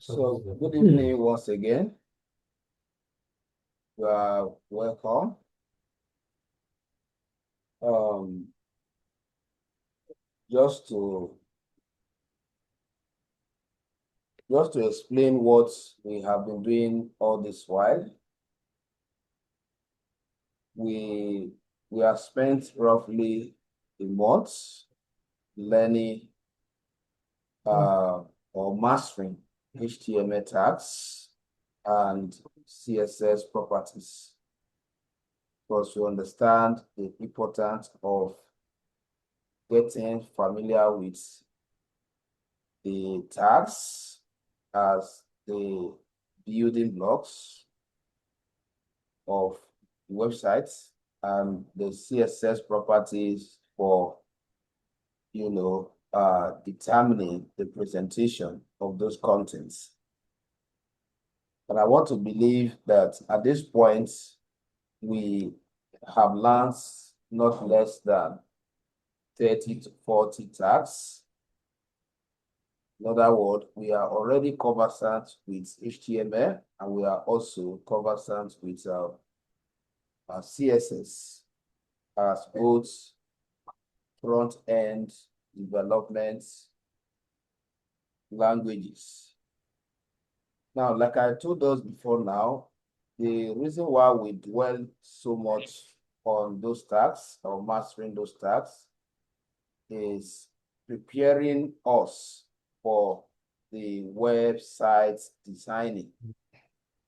So, good evening once again. You are welcome. Um, just to explain what we have been doing all this while, we have spent roughly a month learning or mastering HTML tags and CSS properties. Because we understand the importance of getting familiar with the tags as the building blocks of websites and the CSS properties for, determining the presentation of those contents. And I want to believe that at this point, we have learned not less than 30 to 40 tags. In other words, we are already conversant with HTML, and we are also conversant with CSS as both front-end development languages. Now, like I told us before now, the reason why we dwell so much on those tags or mastering those tags is preparing us for the website designing,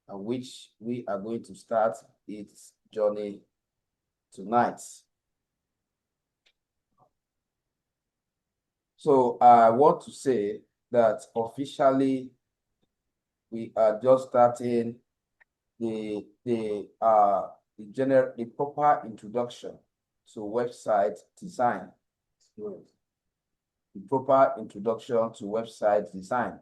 and which we are going to start its journey tonight. So I want to say that officially we are just starting the proper introduction to website design. The proper introduction to website design.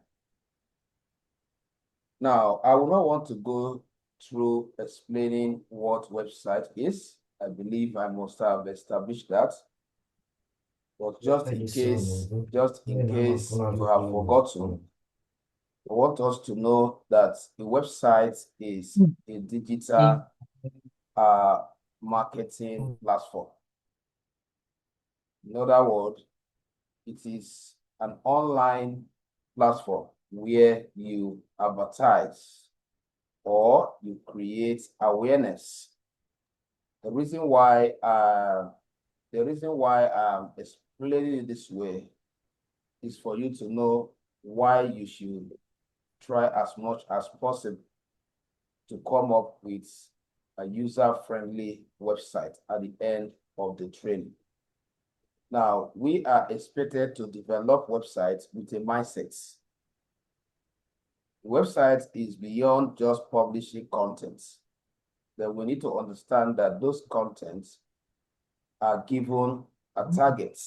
Now, I will not want to go through explaining what website is. I believe I must have established that. But just in case you have forgotten, I want us to know that the website is a digital marketing platform. In other words, it is an online platform where you advertise or you create awareness. The reason why I'm explaining it this way is for you to know why you should try as much as possible to come up with a user-friendly website at the end of the training. Now, we are expected to develop websites with a mindset. The website is beyond just publishing content. Then we need to understand that those contents are given a target.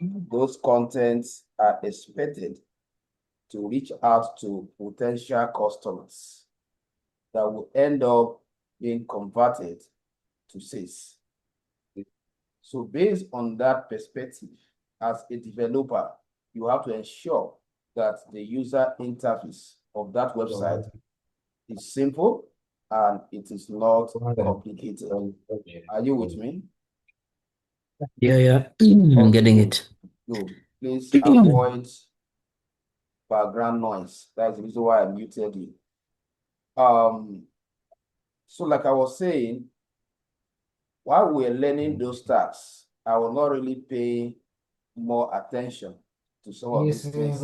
Those contents are expected to reach out to potential customers that will end up being converted to sales. So based on that perspective, as a developer, you have to ensure that the user interface of that website is simple and it is not complicated. Are you with me? Yeah. I'm getting it. Good. Please avoid background noise. That's the reason why I muted you. So like I was saying, while we're learning those tasks, I will not really pay more attention to some of these things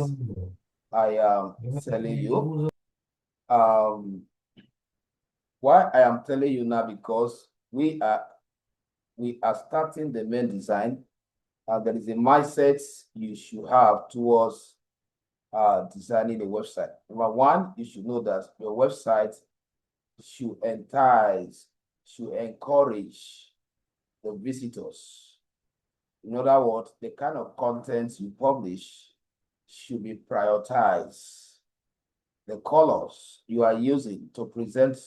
I am telling you. Why I am telling you now, because we are starting the main design, and there is a mindset you should have towards designing a website. Number one, you should know that your website should entice, should encourage the visitors. In other words, the kind of content you publish should be prioritized. The colors you are using to present,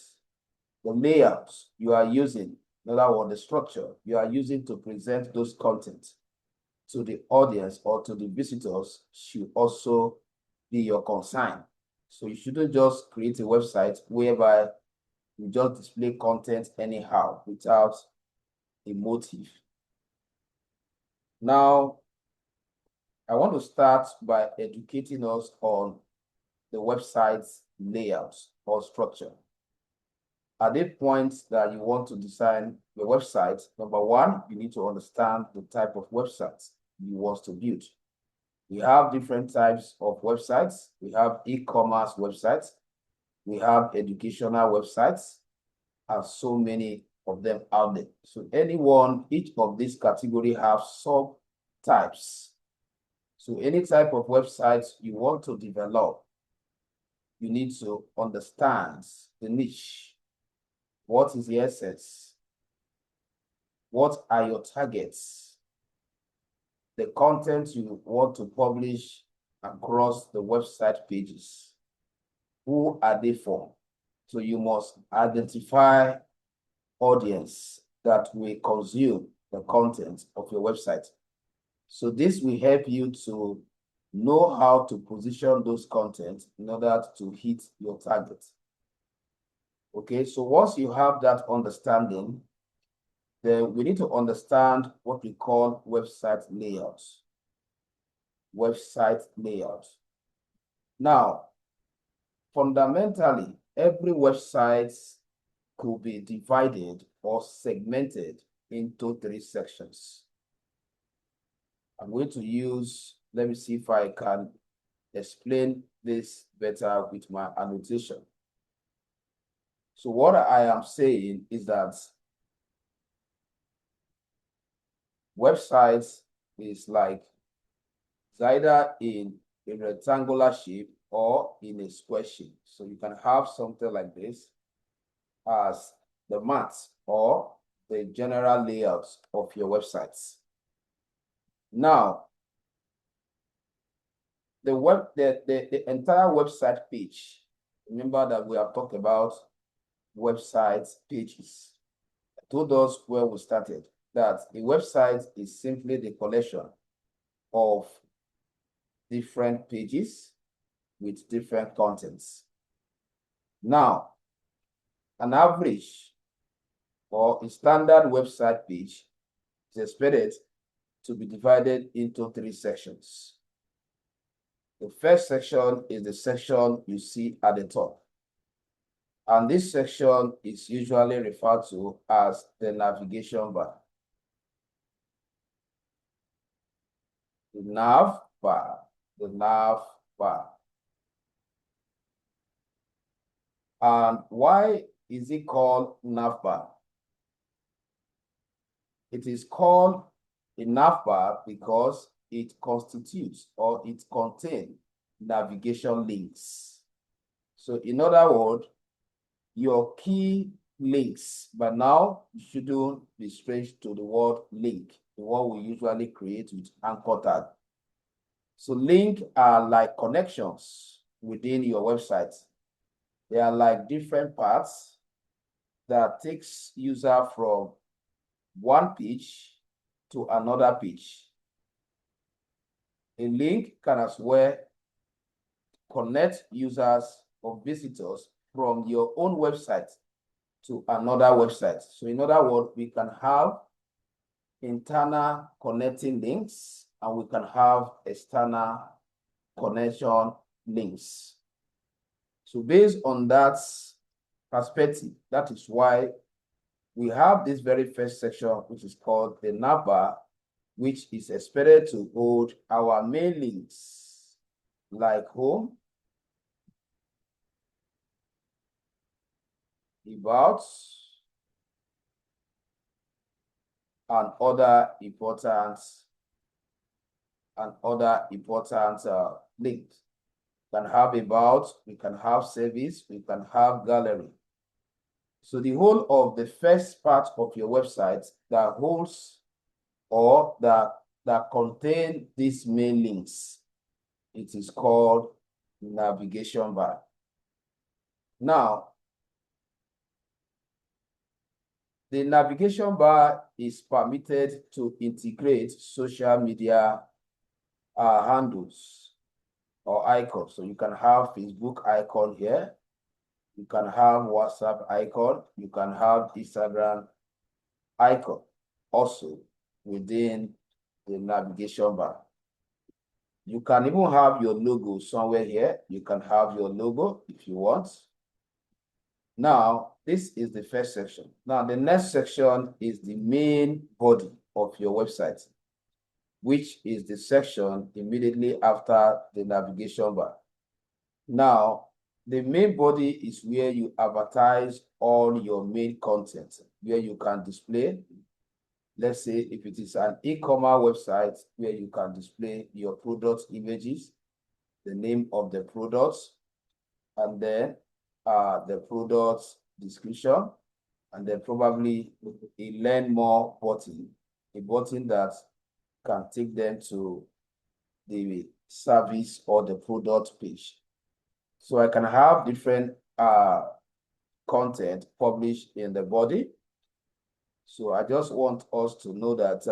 the layouts you are using, in other words, the structure you are using to present those contents to the audience or to the visitors should also be your concern. So you shouldn't just create a website whereby you just display content anyhow without a motive. Now, I want to start by educating us on the website's layout or structure. At the point that you want to design your website, number one, you need to understand the type of website you want to build. We have different types of websites. We have e-commerce websites. We have educational websites, and so many of them out there. So each of these categories have subtypes. So any type of website you want to develop, you need to understand the niche. What is the essence? What are your targets? The content you want to publish across the website pages. Who are they for? So you must identify audience that will consume the content of your website. So this will help you to know how to position those content in order to hit your target. Okay, so once you have that understanding, then we need to understand what we call website layout. Website layout. Now, fundamentally, every website could be divided or segmented into 3 sections. I'm going to use, let me see if I can explain this better with my annotation. So what I am saying is that websites is like, it's either in a rectangular shape or in a square shape. So you can have something like this as the mat or the general layout of your websites. Now, the entire website page, remember that we have talked about website pages. I told us where we started that a website is simply the collection of different pages with different contents. Now, an average or a standard website page is expected to be divided into 3 sections. The first section is the section you see at the top. And this section is usually referred to as the navigation bar. The nav bar, the nav bar. And why is it called nav bar? It is called a nav bar because it constitutes or it contains navigation links. So in other words, your key links, but now you shouldn't be strange to the word link, the one we usually create with anchor tag. So links are like connections within your website. They are like different parts that takes user from one page to another page. A link can as well connect users or visitors from your own website to another website. So in other words, we can have internal connecting links and we can have external connection links. So based on that perspective, that is why we have this very first section, which is called the navbar, which is expected to hold our main links like home, about, and other important links. We can have about, we can have service, we can have gallery. So the whole of the first part of your website that holds or that contain these main links, it is called navigation bar. Now, the navigation bar is permitted to integrate social media handles. or icon. So you can have Facebook icon here. You can have WhatsApp icon. You can have Instagram icon also within the navigation bar. You can even have your logo somewhere here. You can have your logo if you want. Now, this is the first section. Now, the next section is the main body of your website, which is the section immediately after the navigation bar. Now, the main body is where you advertise all your main content, where you can display. Let's say if it is an e-commerce website where you can display your product images, the name of the products, and then the product description, and then probably a learn more button, a button that can take them to the service or the product page. So I can have different content published in the body. So I just want us to know that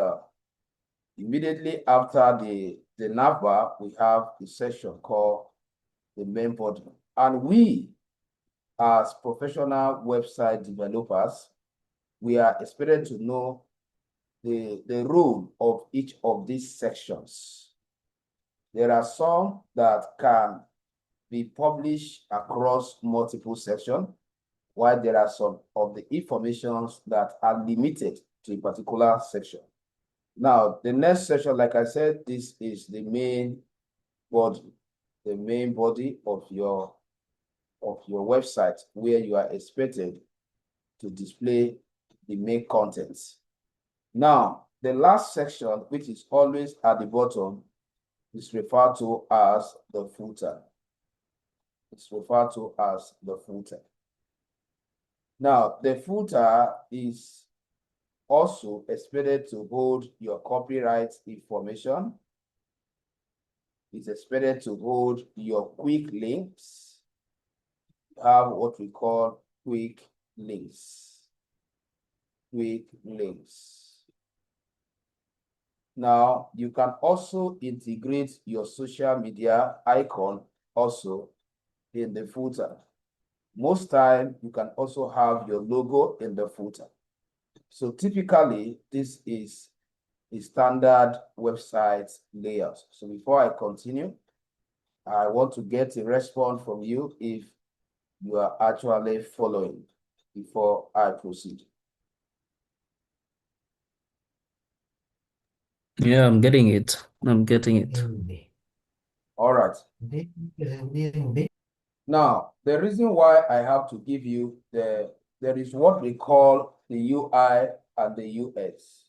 immediately after the navbar, we have a section called the main body. And we, as professional website developers, we are expected to know the role of each of these sections. There are some that can be published across multiple sections, while there are some of the informations that are limited to a particular section. Now, the next section, like I said, this is the main body of your website, where you are expected to display the main contents. Now, the last section, which is always at the bottom, is referred to as the footer. It's referred to as the footer. Now, the footer is also expected to hold your copyright information. It's expected to hold your quick links. You have what we call quick links. Quick links. Now, you can also integrate your social media icon also in the footer. Most time, you can also have your logo in the footer. So typically, this is a standard website layout. So before I continue, I want to get a response from you if you are actually following before I proceed. Yeah, I'm getting it. I'm getting it. All right. Now, the reason why I have to give you there is what we call the UI and the UX.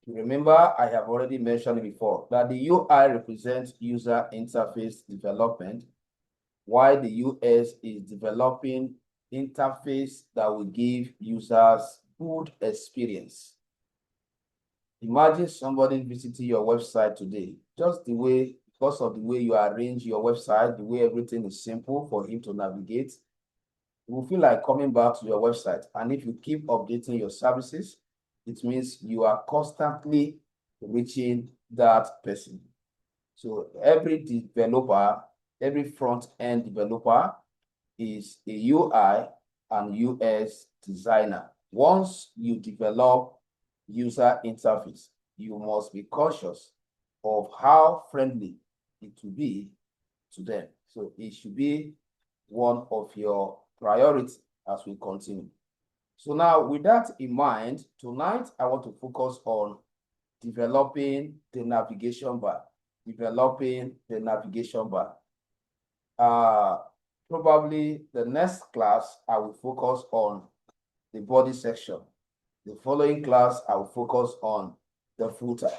Remember, I have already mentioned before that the UI represents user interface development, while the UX is developing interface that will give users good experience. Imagine somebody visiting your website today, just because of the way you arrange your website, the way everything is simple for him to navigate, you will feel like coming back to your website. And if you keep updating your services, it means you are constantly reaching that person. So every developer, every front-end developer is a UI and UX designer. Once you develop user interface, you must be conscious of how friendly it will be to them. So it should be one of your priorities as we continue. So now, with that in mind, tonight I want to focus on developing the navigation bar. Developing the navigation bar. Probably the next class, I will focus on the body section. The following class, I will focus on the footer.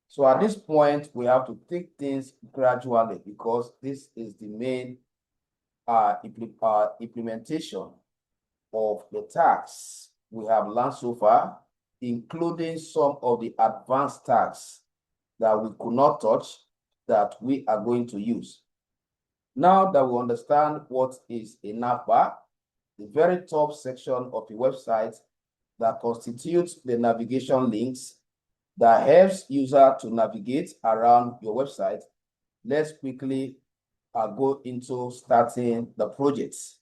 So at this point, we have to take things gradually because this is the main implementation of the tags we have learned so far, including some of the advanced tags that we could not touch that we are going to use. Now that we understand what is a navbar, the very top section of the website that constitutes the navigation links that helps user to navigate around your website, let's quickly go into starting the projects.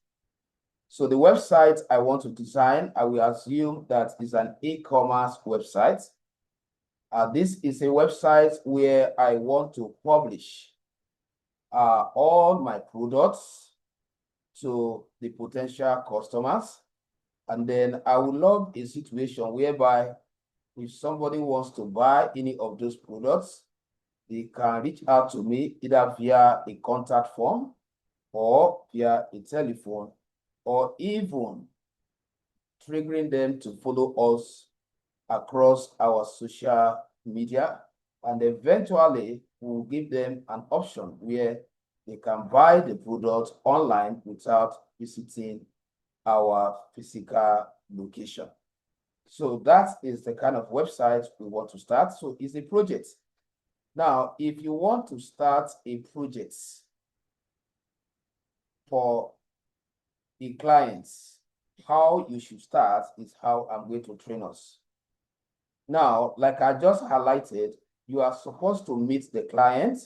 So the website I want to design, I will assume that is an e-commerce website. This is a website where I want to publish all my products to the potential customers. And then I would love a situation whereby if somebody wants to buy any of those products, they can reach out to me either via a contact form or via a telephone, or even triggering them to follow us across our social media. And eventually, we'll give them an option where they can buy the product online without visiting our physical location. So that is the kind of website we want to start. So it's a project. Now, if you want to start a project for the clients, how you should start is how I'm going to train us. Now, like I just highlighted, you are supposed to meet the client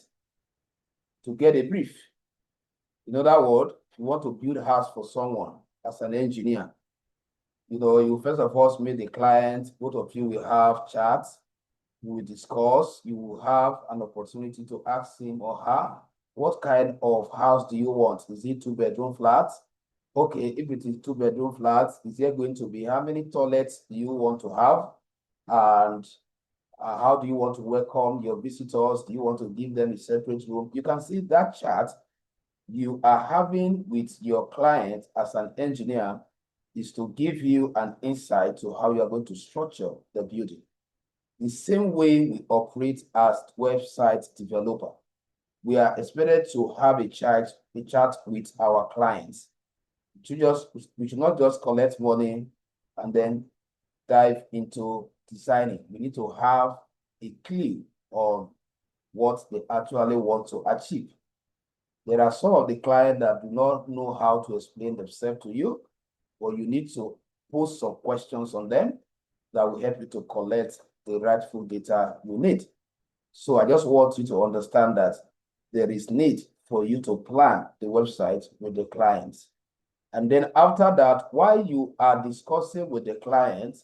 to get a brief. In other words, if you want to build a house for someone as an engineer, you first of all meet the client, both of you will have chats, you will discuss, you will have an opportunity to ask him or her, what kind of house do you want? Is it 2-bedroom flat? Okay, if it is 2-bedroom flat, is there going to be, how many toilets do you want to have? And how do you want to welcome your visitors? Do you want to give them a separate room? You can see that chart you are having with your client as an engineer is to give you an insight to how you are going to structure the building. The same way we operate as website developer, we are expected to have a chat with our clients. We should not just collect money and then dive into designing. We need to have a clue on what they actually want to achieve. There are some of the clients that do not know how to explain themselves to you, but you need to post some questions on them that will help you to collect the rightful data you need. So I just want you to understand that there is need for you to plan the website with the clients. And then after that, while you are discussing with the client,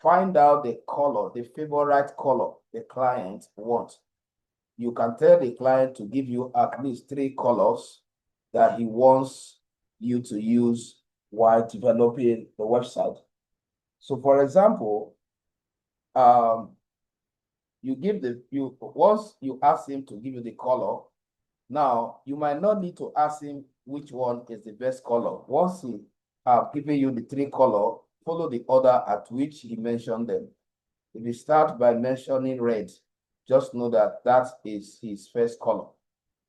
find out the color, the favorite color the client wants. You can tell the client to give you at least 3 colors that he wants you to use while developing the website. So for example, once you ask him to give you the color, now you might not need to ask him which one is the best color. Once he have given you the 3 color, follow the order at which he mentioned them. If you start by mentioning red, just know that that is his first color,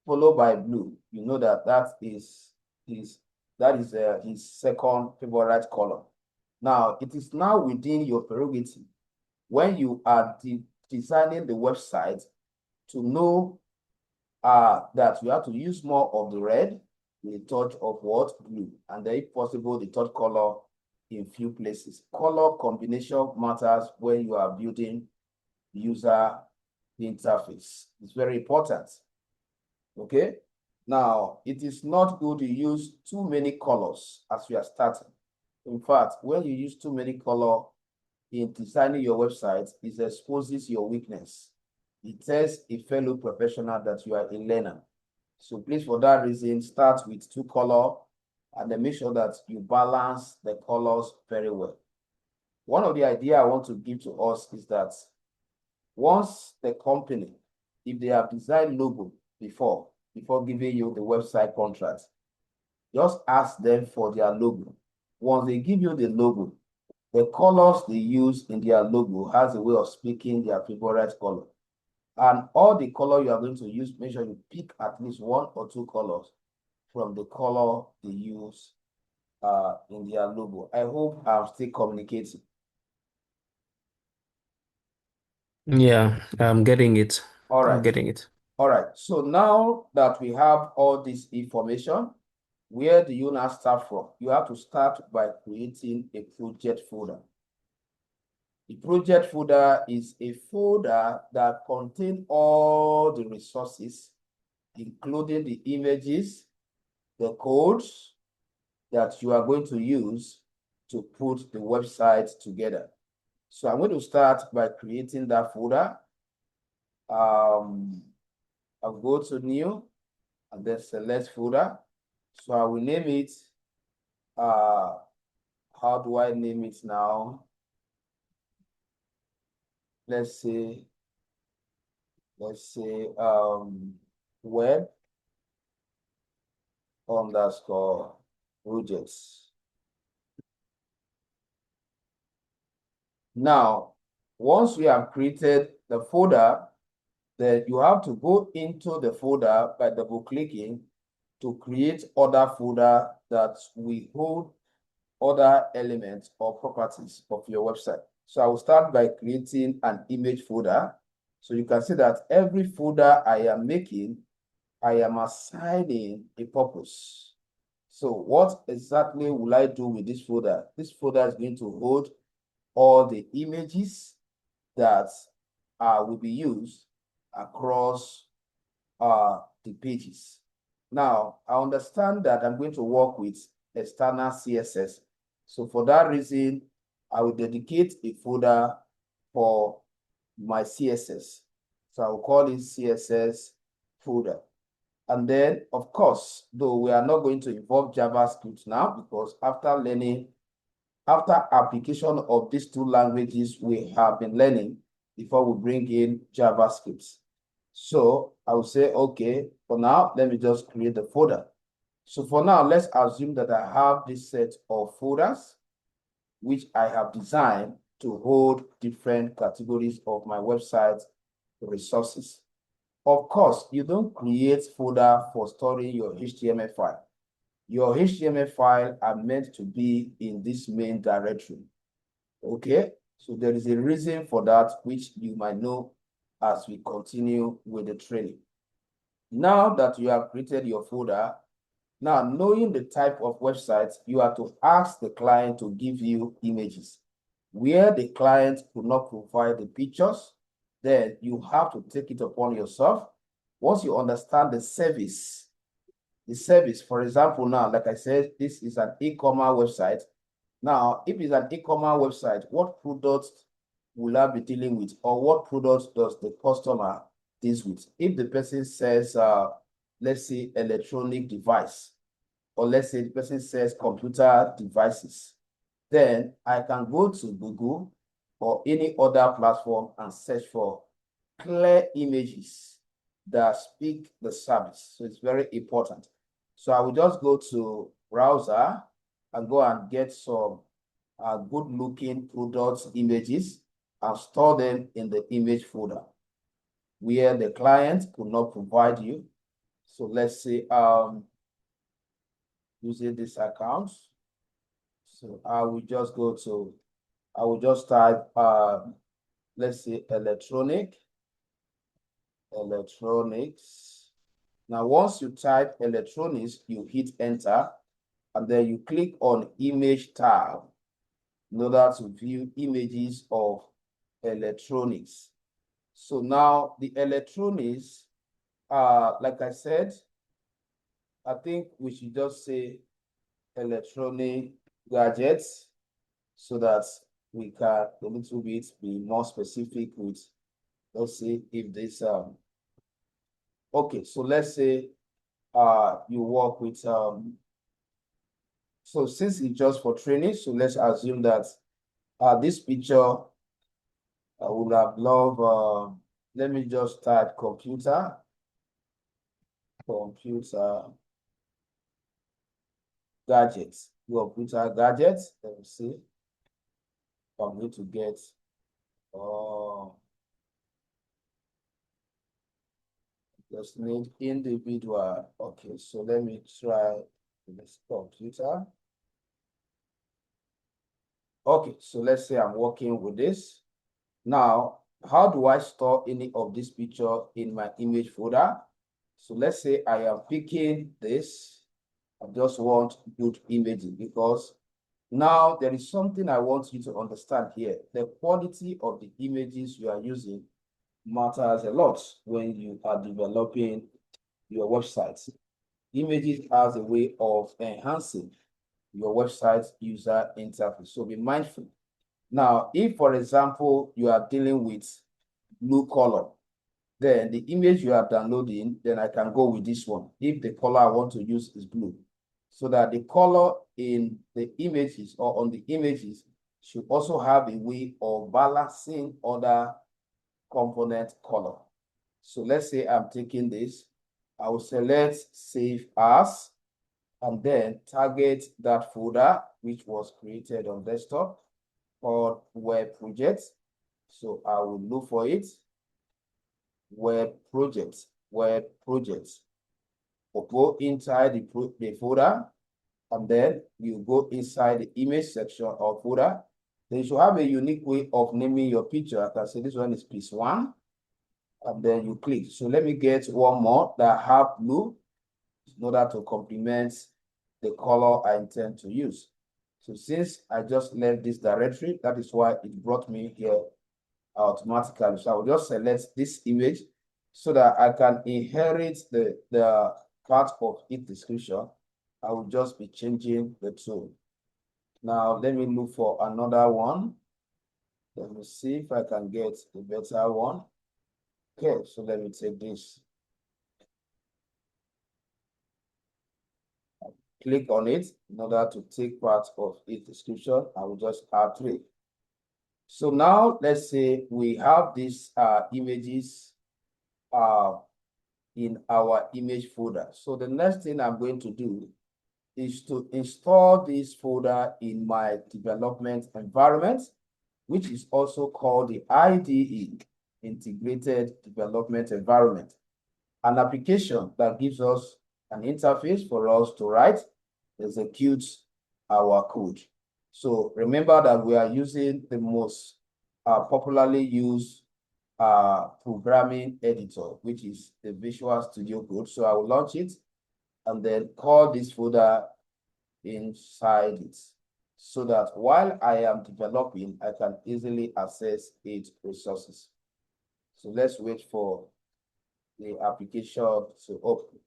followed by blue. You know that that is his second favorite color. Now, it is now within your prerogative when you are designing the website to know that you have to use more of the red with a touch of what? Blue. And then if possible, the third color in few places. Color combination matters when you are building user interface. It's very important. Okay. Now, it is not good to use too many colors as you are starting. In fact, when you use too many colors in designing your website, it exposes your weakness. It tells a fellow professional that you are a learner. So please, for that reason, start with 2 colors and then make sure that you balance the colors very well. One of the ideas I want to give to us is that once the company, if they have designed logo before giving you the website contract, just ask them for their logo. Once they give you the logo, the colors they use in their logo has a way of speaking their favorite color. And all the color you are going to use, make sure you pick at least 1 or 2 colors from the color they use in their logo. I hope I'm still communicating. Yeah, I'm getting it. All I'm right. getting it. All right. So now that we have all this information, where do you now start from? You have to start by creating a project folder. The project folder is a folder that contains all the resources including the images, the codes that you are going to use to put the website together. So I'm going to start by creating that folder. I'll go to new and then select folder. So I will name it, how do I name it now? Let's say web underscore widgets. Now, once we have created the folder, then you have to go into the folder by double clicking to create other folder that will hold other elements or properties of your website. So I will start by creating an image folder. So you can see that every folder I am making, I am assigning a purpose. So what exactly will I do with this folder? This folder is going to hold all the images that will be used across the pages. Now, I understand that I'm going to work with external CSS. So for that reason, I will dedicate a folder for my CSS. So I will call it CSS folder. And then, of course, though we are not going to involve JavaScript now, because after application of these two languages we have been learning before we bring in JavaScript. So I will say, okay, for now, let me just create the folder. So for now, let's assume that I have this set of folders, which I have designed to hold different categories of my website resources. Of course, you don't create folder for storing your HTML file. Your HTML file are meant to be in this main directory. Okay, so there is a reason for that, which you might know as we continue with the training. Now that you have created your folder, now knowing the type of website, you have to ask the client to give you images. Where the client could not provide the pictures, then you have to take it upon yourself. Once you understand the service, for example, now, like I said, this is an e-commerce website. Now, if it's an e-commerce website, what products will I be dealing with, or what products does the customer deal with? If the person says, let's say, electronic device, or let's say the person says computer devices, then I can go to Google or any other platform and search for clear images that speak the service. So it's very important. So I will just go to browser and go and get some good looking products images and store them in the image folder where the client could not provide you. So let's say using this account. So I will just type let's say electronics. Now, once you type electronics, you hit enter, and then you click on image tab in order to view images of electronics. So now the electronics, like I said, I think we should just say electronic gadgets so that we can a little bit be more specific with, let's say, if this okay, so let's say you work with so since it's just for training, so let's assume that this picture I would have loved let me just type computer gadgets. Computer gadgets. Let me see if I'm going to get just need individual. Okay, so let me try this computer. Okay, so let's say I'm working with this. Now, how do I store any of this picture in my image folder? So let's say I am picking this. I just want good images because now there is something I want you to understand here. The quality of the images you are using matters a lot when you are developing your website. Images as a way of enhancing your website user interface. So be mindful. Now, if, for example, you are dealing with blue color, then the image you are downloading, then I can go with this one if the color I want to use is blue. So that the color in the images or on the images should also have a way of balancing other component color. So let's say I'm taking this, I will select Save As, and then target that folder which was created on desktop called Web Projects. So I will look for it, Web Projects, Web Projects. We'll go inside the folder, and then you go inside the image section or folder. Then you should have a unique way of naming your picture. I can say this one is piece 1, and then you click. So let me get one more that have blue in order to complement the color I intend to use. So since I just left this directory, that is why it brought me here automatically. So I will just select this image so that I can inherit the part of its description. I will just be changing the tool. Now, let me look for another one. Let me see if I can get a better one. Okay, so let me take this. Click on it in order to take part of its description. I will just add 3. So now let's say we have these images in our image folder. So the next thing I'm going to do is to install this folder in my development environment, which is also called the IDE, Integrated Development Environment, an application that gives us an interface for us to write, execute our code. So remember that we are using the most popularly used programming editor, which is the Visual Studio Code. So I will launch it and then call this folder inside it so that while I am developing, I can easily access its resources. So let's wait for the application to open.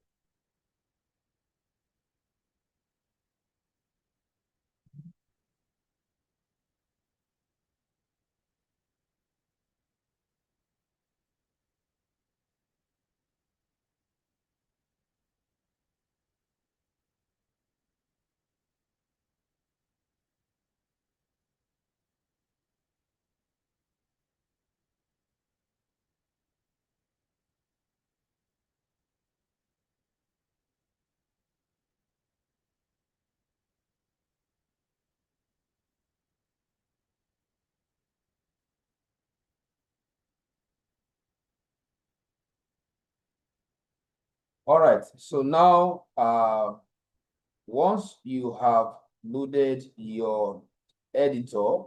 All right, so now once you have loaded your editor,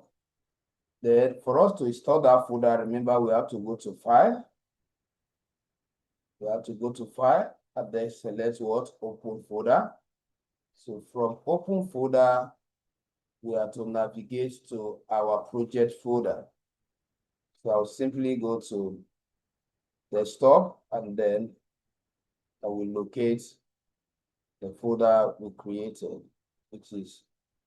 then for us to install that folder, remember we have to go to File. We have to go to File and then select what? Open folder. So from Open folder, we have to navigate to our project folder. So I'll simply go to Desktop and then I will locate the folder we created, which is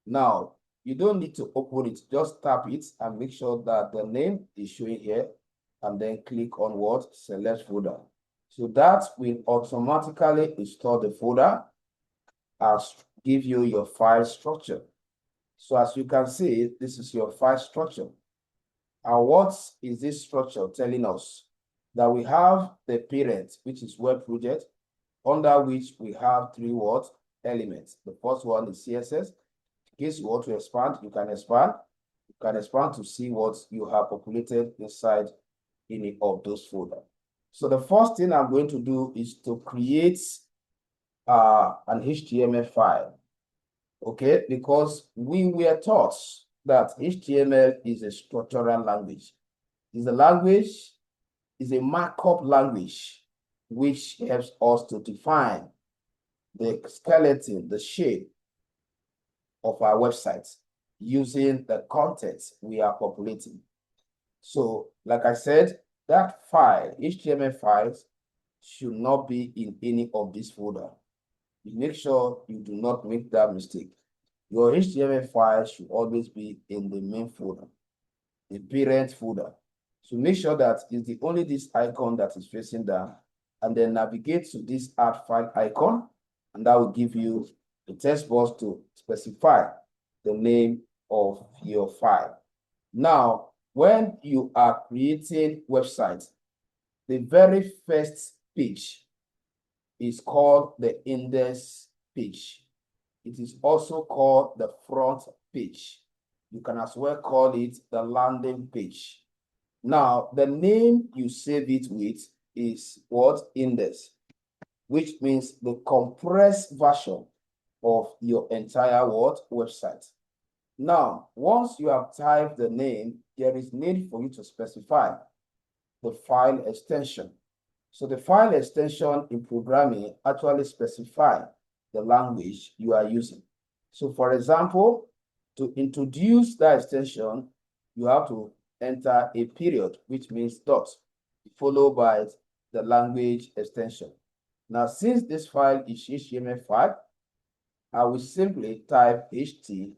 now. You don't need to open it, just tap it and make sure that the name is showing here and then click on what? Select folder. So that will automatically install the folder and give you your file structure. So as you can see, this is your file structure. And what is this structure telling us? That we have the parent, which is web project, under which we have 3 what? Elements. The first one is CSS. In case you want to expand, you can expand. You can expand to see what you have populated inside any of those folders. So the first thing I'm going to do is to create an HTML file. Okay, because we were taught that HTML is a structural language. It's a language, is a markup language, which helps us to define the skeleton, the shape of our website using the content we are populating. So, like I said, that file, HTML files, should not be in any of this folder. You make sure you do not make that mistake. Your HTML file should always be in the main folder, the parent folder. So make sure that it's the only this icon that is facing down, and then navigate to this add file icon, and that will give you the text box to specify the name of your file. Now, when you are creating websites, the very first page is called the index page. It is also called the front page. You can as well call it the landing page. Now, the name you save it with is what? Index, which means the compressed version of your entire what? Website. Now, once you have typed the name, there is need for you to specify the file extension. So the file extension in programming actually specify the language you are using. So for example, to introduce that extension, you have to enter a period, which means dot, followed by the language extension. Now, since this file is HTML5, I will simply type HTML.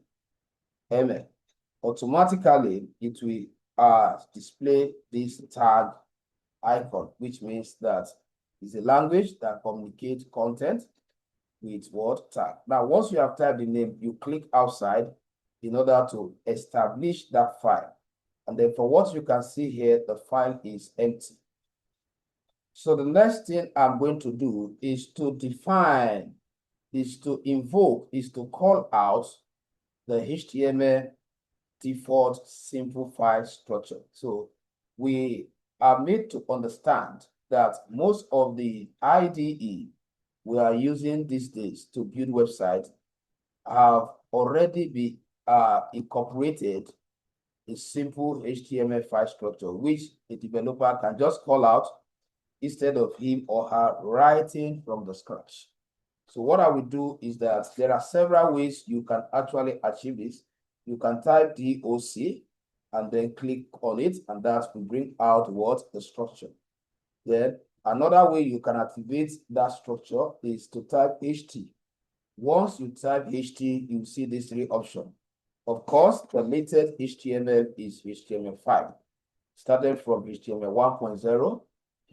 Automatically, it will display this tag icon, which means that it's a language that communicates content with what tag. Now, once you have typed the name, you click outside in order to establish that file. And then for what you can see here, the file is empty. So the next thing I'm going to do is to define, is to invoke, is to call out the HTML default simple file structure. So we are made to understand that most of the IDE we are using these days to build websites have already been incorporated a simple HTML file structure, which a developer can just call out instead of him or her writing from the scratch. So what I will do is that there are several ways you can actually achieve this. You can type DOC and then click on it, and that will bring out what? The structure. Then another way you can activate that structure is to type HT. Once you type HT, you see these three options. Of course, the latest HTML is HTML5, started from HTML 1.0,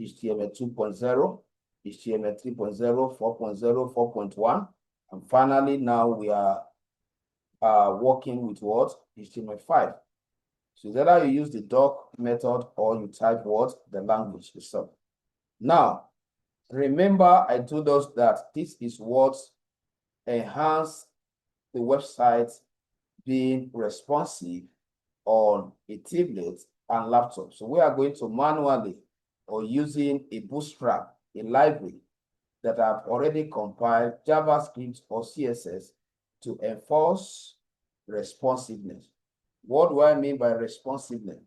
HTML 2.0, HTML 3.0, 4.0, 4.1, and finally now we are working with what? HTML5. So either you use the doc method or you type what? The language itself. Now, remember I told us that this is what enhance the website being responsive on a tablet and laptop. So we are going to manually or using a bootstrap, a library that I've already compiled JavaScript or CSS to enforce responsiveness. What do I mean by responsiveness?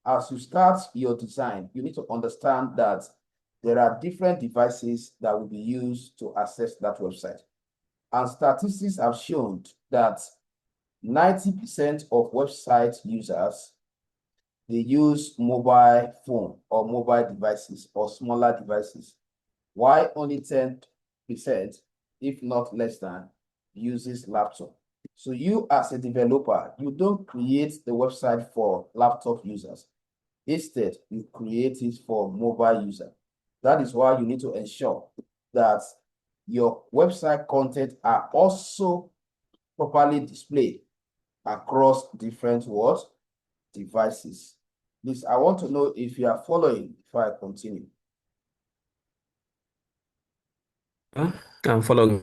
As you start your design, you need to understand that there are different devices that will be used to access that website. And statistics have shown that 90% of website users, they use mobile phone or mobile devices or smaller devices. Why only 10%, if not less than, uses laptop? So you as a developer, you don't create the website for laptop users. Instead, you create it for mobile users. That is why you need to ensure that your website content are also properly displayed across different what? Devices. Please, I want to know if you are following before I continue. I'm following,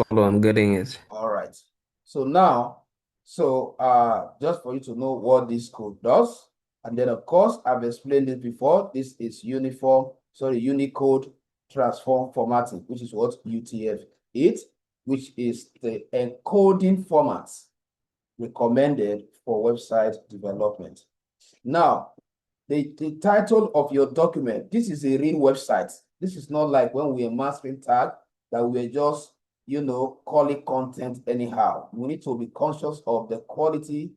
I'm getting it. All right. So now, just for you to know what this code does, and then of course, I've explained it before. This is Unicode transform formatting, which is what UTF-8, which is the encoding format recommended for website development. Now, the title of your document, this is a real website. This is not like when we are mastering tag that we're just, calling content anyhow. We need to be conscious of the quality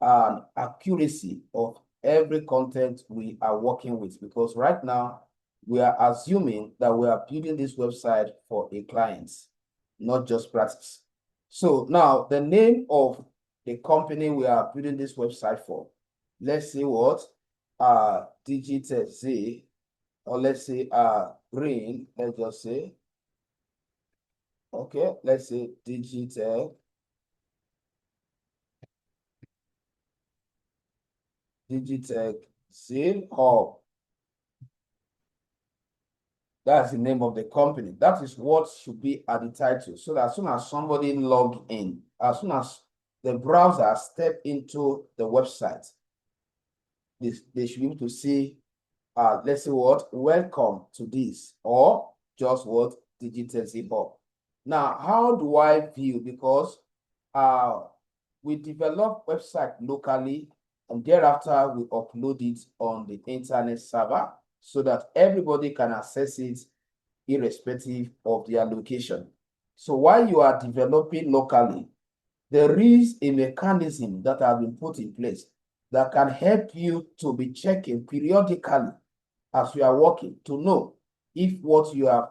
and accuracy of every content we are working with, because right now we are assuming that we are building this website for a client, not just practice. So now the name of the company we are building this website for, let's say what, Digital Z, or let's say Green, let's just say, okay, let's say Digital Z Hub. That's the name of the company. That is what should be at the title. So that as soon as somebody log in, as soon as the browser step into the website, they should be able to see, let's say what, welcome to this, or just what, Digital Z Hub. Now, how do I view? Because we develop website locally, and thereafter we upload it on the internet server so that everybody can access it irrespective of their location. So while you are developing locally, there is a mechanism that has been put in place that can help you to be checking periodically as you are working to know if what you are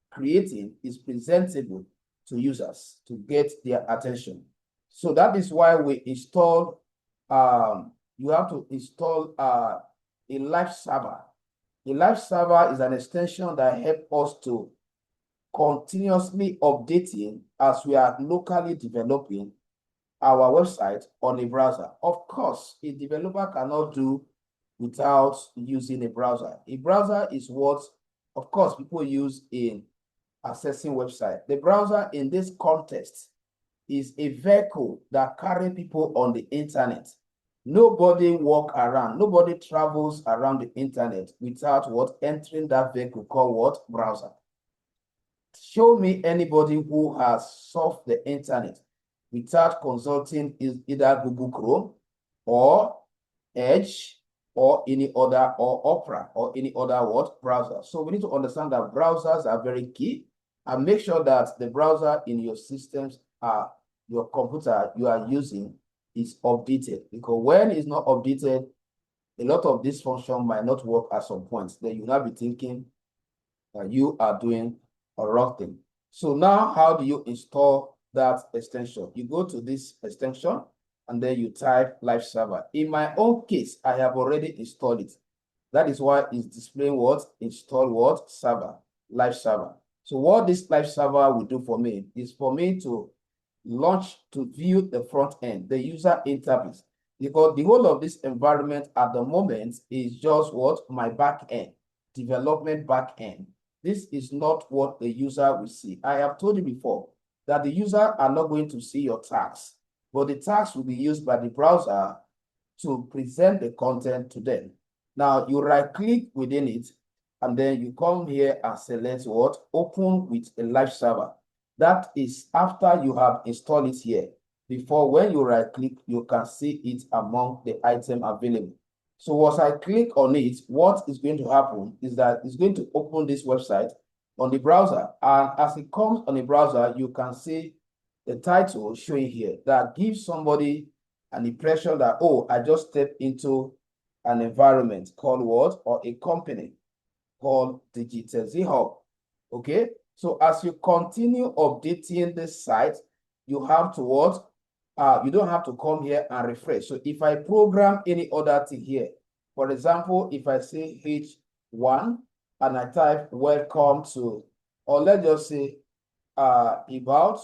creating is presentable to users to get their attention. So that is why we install, you have to install a live server. A live server is an extension that helps us to continuously updating as we are locally developing our website on a browser. Of course, a developer cannot do without using a browser. A browser is what, of course, people use in accessing website. The browser in this context is a vehicle that carry people on the internet. Nobody walk around, nobody travels around the internet without what, entering that vehicle called what, browser. Show me anybody who has surfed the internet without consulting either Google Chrome or Edge or any other, or Opera or any other what, browser. So we need to understand that browsers are very key, and make sure that the browser in your systems, your computer you are using, is updated, because when it's not updated, a lot of this function might not work at some point. Then you'll not be thinking that you are doing a wrong thing. So now, how do you install that extension? You go to this extension and then you type live server. In my own case, I have already installed it. That is why it's displaying what, install what, server, live server. So what this live server will do for me is for me to launch, to view the front end, the user interface, because the whole of this environment at the moment is just what, my back end, development back end. This is not what the user will see. I have told you before that the user are not going to see your tags, but the tags will be used by the browser to present the content to them. Now, you right-click within it, and then you come here and select what, open with a live server. That is after you have installed it here. Before, when you right-click, you can see it among the item available. So once I click on it, what is going to happen is that it's going to open this website on the browser. And as it comes on the browser, you can see the title showing here that gives somebody an impression that, oh, I just stepped into an environment called what, or a company called Digital Z Hub. Okay, so as you continue updating this site, you have to what, you don't have to come here and refresh. So if I program any other thing here, for example, if I say H1 and I type welcome to, or let's just say about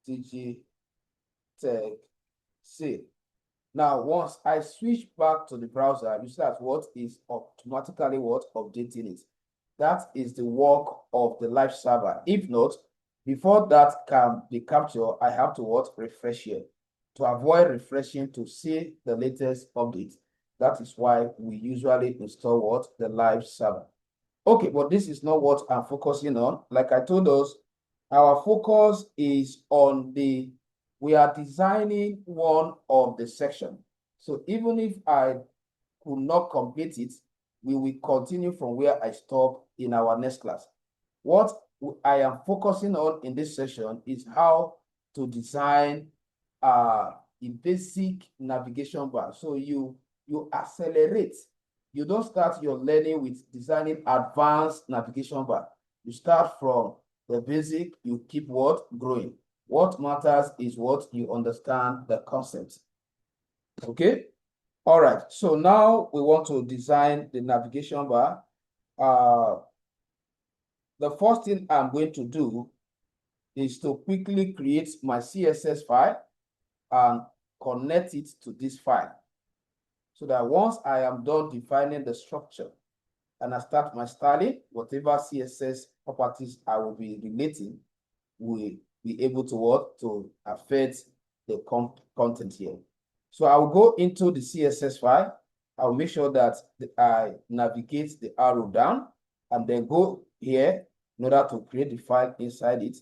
Digitech C. Now, once I switch back to the browser, you see that what is automatically what, updating it. That is the work of the live server. If not, before that can be captured, I have to what, refresh here to avoid refreshing to see the latest update. That is why we usually install what, the live server. Okay, but this is not what I'm focusing on. Like I told us, our focus is on we are designing one of the section. So even if I could not complete it, we will continue from where I stop in our next class. What I am focusing on in this session is how to design a basic navigation bar. So you accelerate you don't start your learning with designing advanced navigation bar. You start from the basic, you keep what? Growing. What matters is what you understand the concept. Okay? All right. So now we want to design the navigation bar. The first thing I'm going to do is to quickly create my CSS file and connect it to this file, so that once I am done defining the structure and I start my styling, whatever CSS properties I will be relating will be able to what? To affect the content here. So I will go into the CSS file. I will make sure that I navigate the arrow down and then go here in order to create the file inside it.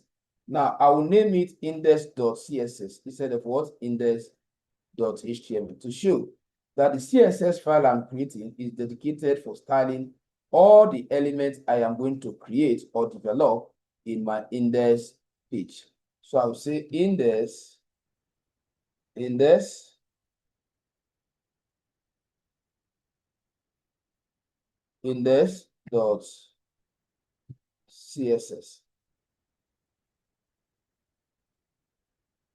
Now I will name it index.css instead of what? Index.html, to show that the CSS file I'm creating is dedicated for styling all the elements I am going to create or develop in my index page. So I will say index.css.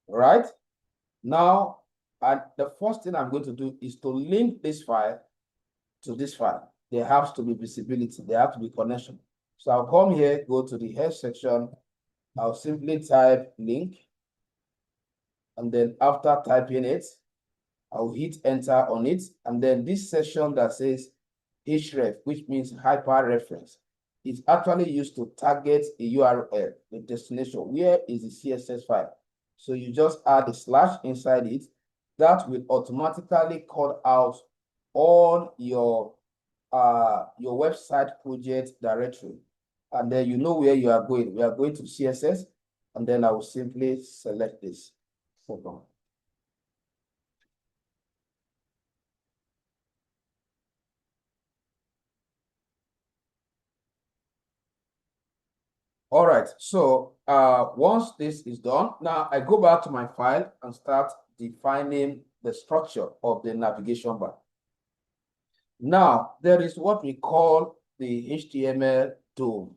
Right? Now, the first thing I'm going to do is to link this file to this file. There has to be visibility. There have to be connection. So I'll come here, go to the head section. I'll simply type link. And then after typing it, I'll hit enter on it. And then this section that says href, which means hyperreference, is actually used to target a URL, the destination. Where is the CSS file? So you just add a slash inside it. That will automatically call out all your website project directory. And then you know where you are going. We are going to CSS, and then I will simply select this. Hold on. All right, so once this is done, now I go back to my file and start defining the structure of the navigation bar. Now, there is what we call the HTML DOM.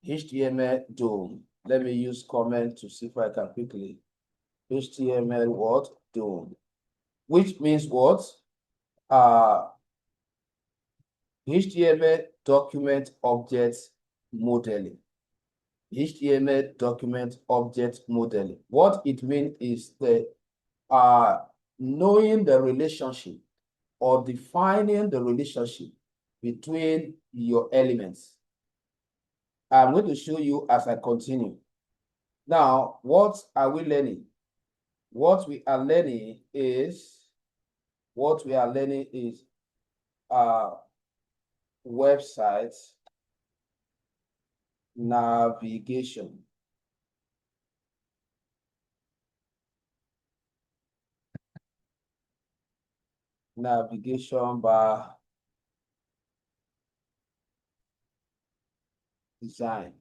HTML DOM. Let me use comment to see if I can quickly. HTML what? DOM. Which means what? HTML document object modeling. HTML document object modeling. What it means is the knowing the relationship or defining the relationship between your elements. I'm going to show you as I continue. Now, what are we learning? What we are learning is website navigation. Navigation bar design,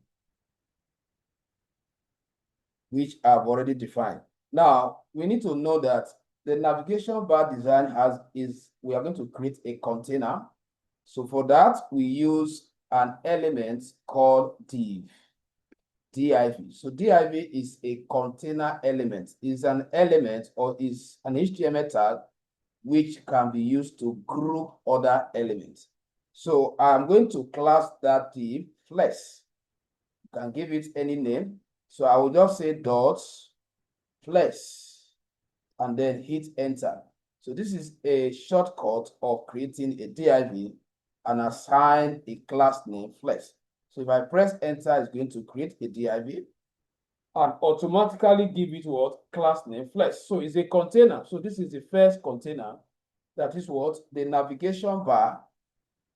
which I've already defined. Now, we need to know that the navigation bar design we are going to create a container. So for that, we use an element called div. So div is a container element. Is an element or is an HTML tag which can be used to group other elements. So I'm going to class that div flex. You can give it any name. So I will just say dot flex and then hit enter. So this is a shortcut of creating a div and assign a class name flex. So if I press enter, it's going to create a div and automatically give it what? Class name flex. So it's a container. So this is the first container. That is what? The navigation bar,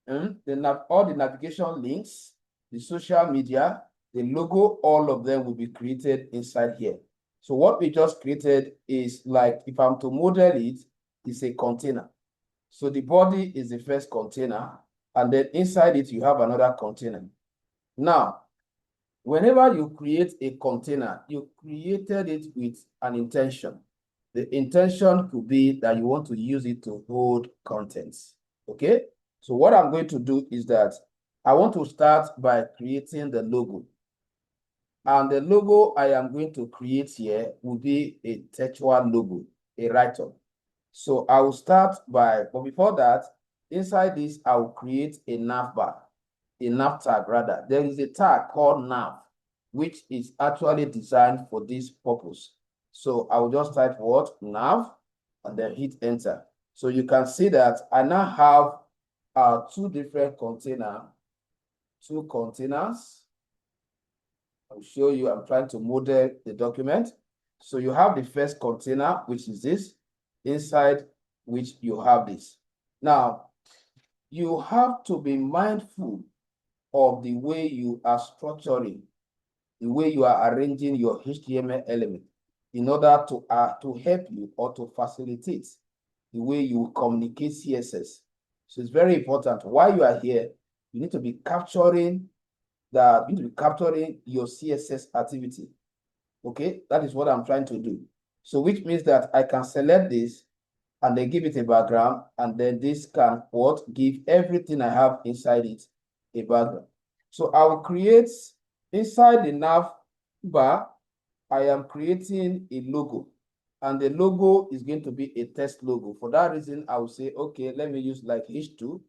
all the navigation links, the social media, the logo, all of them will be created inside here. So what we just created is like, if I'm to model it, it's a container. So the body is the first container, and then inside it, you have another container. Now, whenever you create a container, you created it with an intention. The intention could be that you want to use it to hold contents, okay? So what I'm going to do is that I want to start by creating the logo. And the logo I am going to create here will be a textual logo, a write-up. So I will start by, but before that, inside this, I will create a nav bar, a nav tag rather. There is a tag called nav, which is actually designed for this purpose. So I will just type what? Nav, and then hit enter. So you can see that I now have two different two containers. I'll show you, I'm trying to model the document. So you have the first container, which is this, inside which you have this. Now, you have to be mindful of the way you are structuring, the way you are arranging your HTML element in order to help you or to facilitate the way you communicate CSS. So it's very important. While you are here, you need to be capturing your CSS activity. Okay, that is what I'm trying to do. So which means that I can select this and then give it a background, and then this can what? Give everything I have inside it a background. So I will create inside the nav bar, I am creating a logo, and the logo is going to be a text logo. For that reason, I will say, okay, let me use like H2,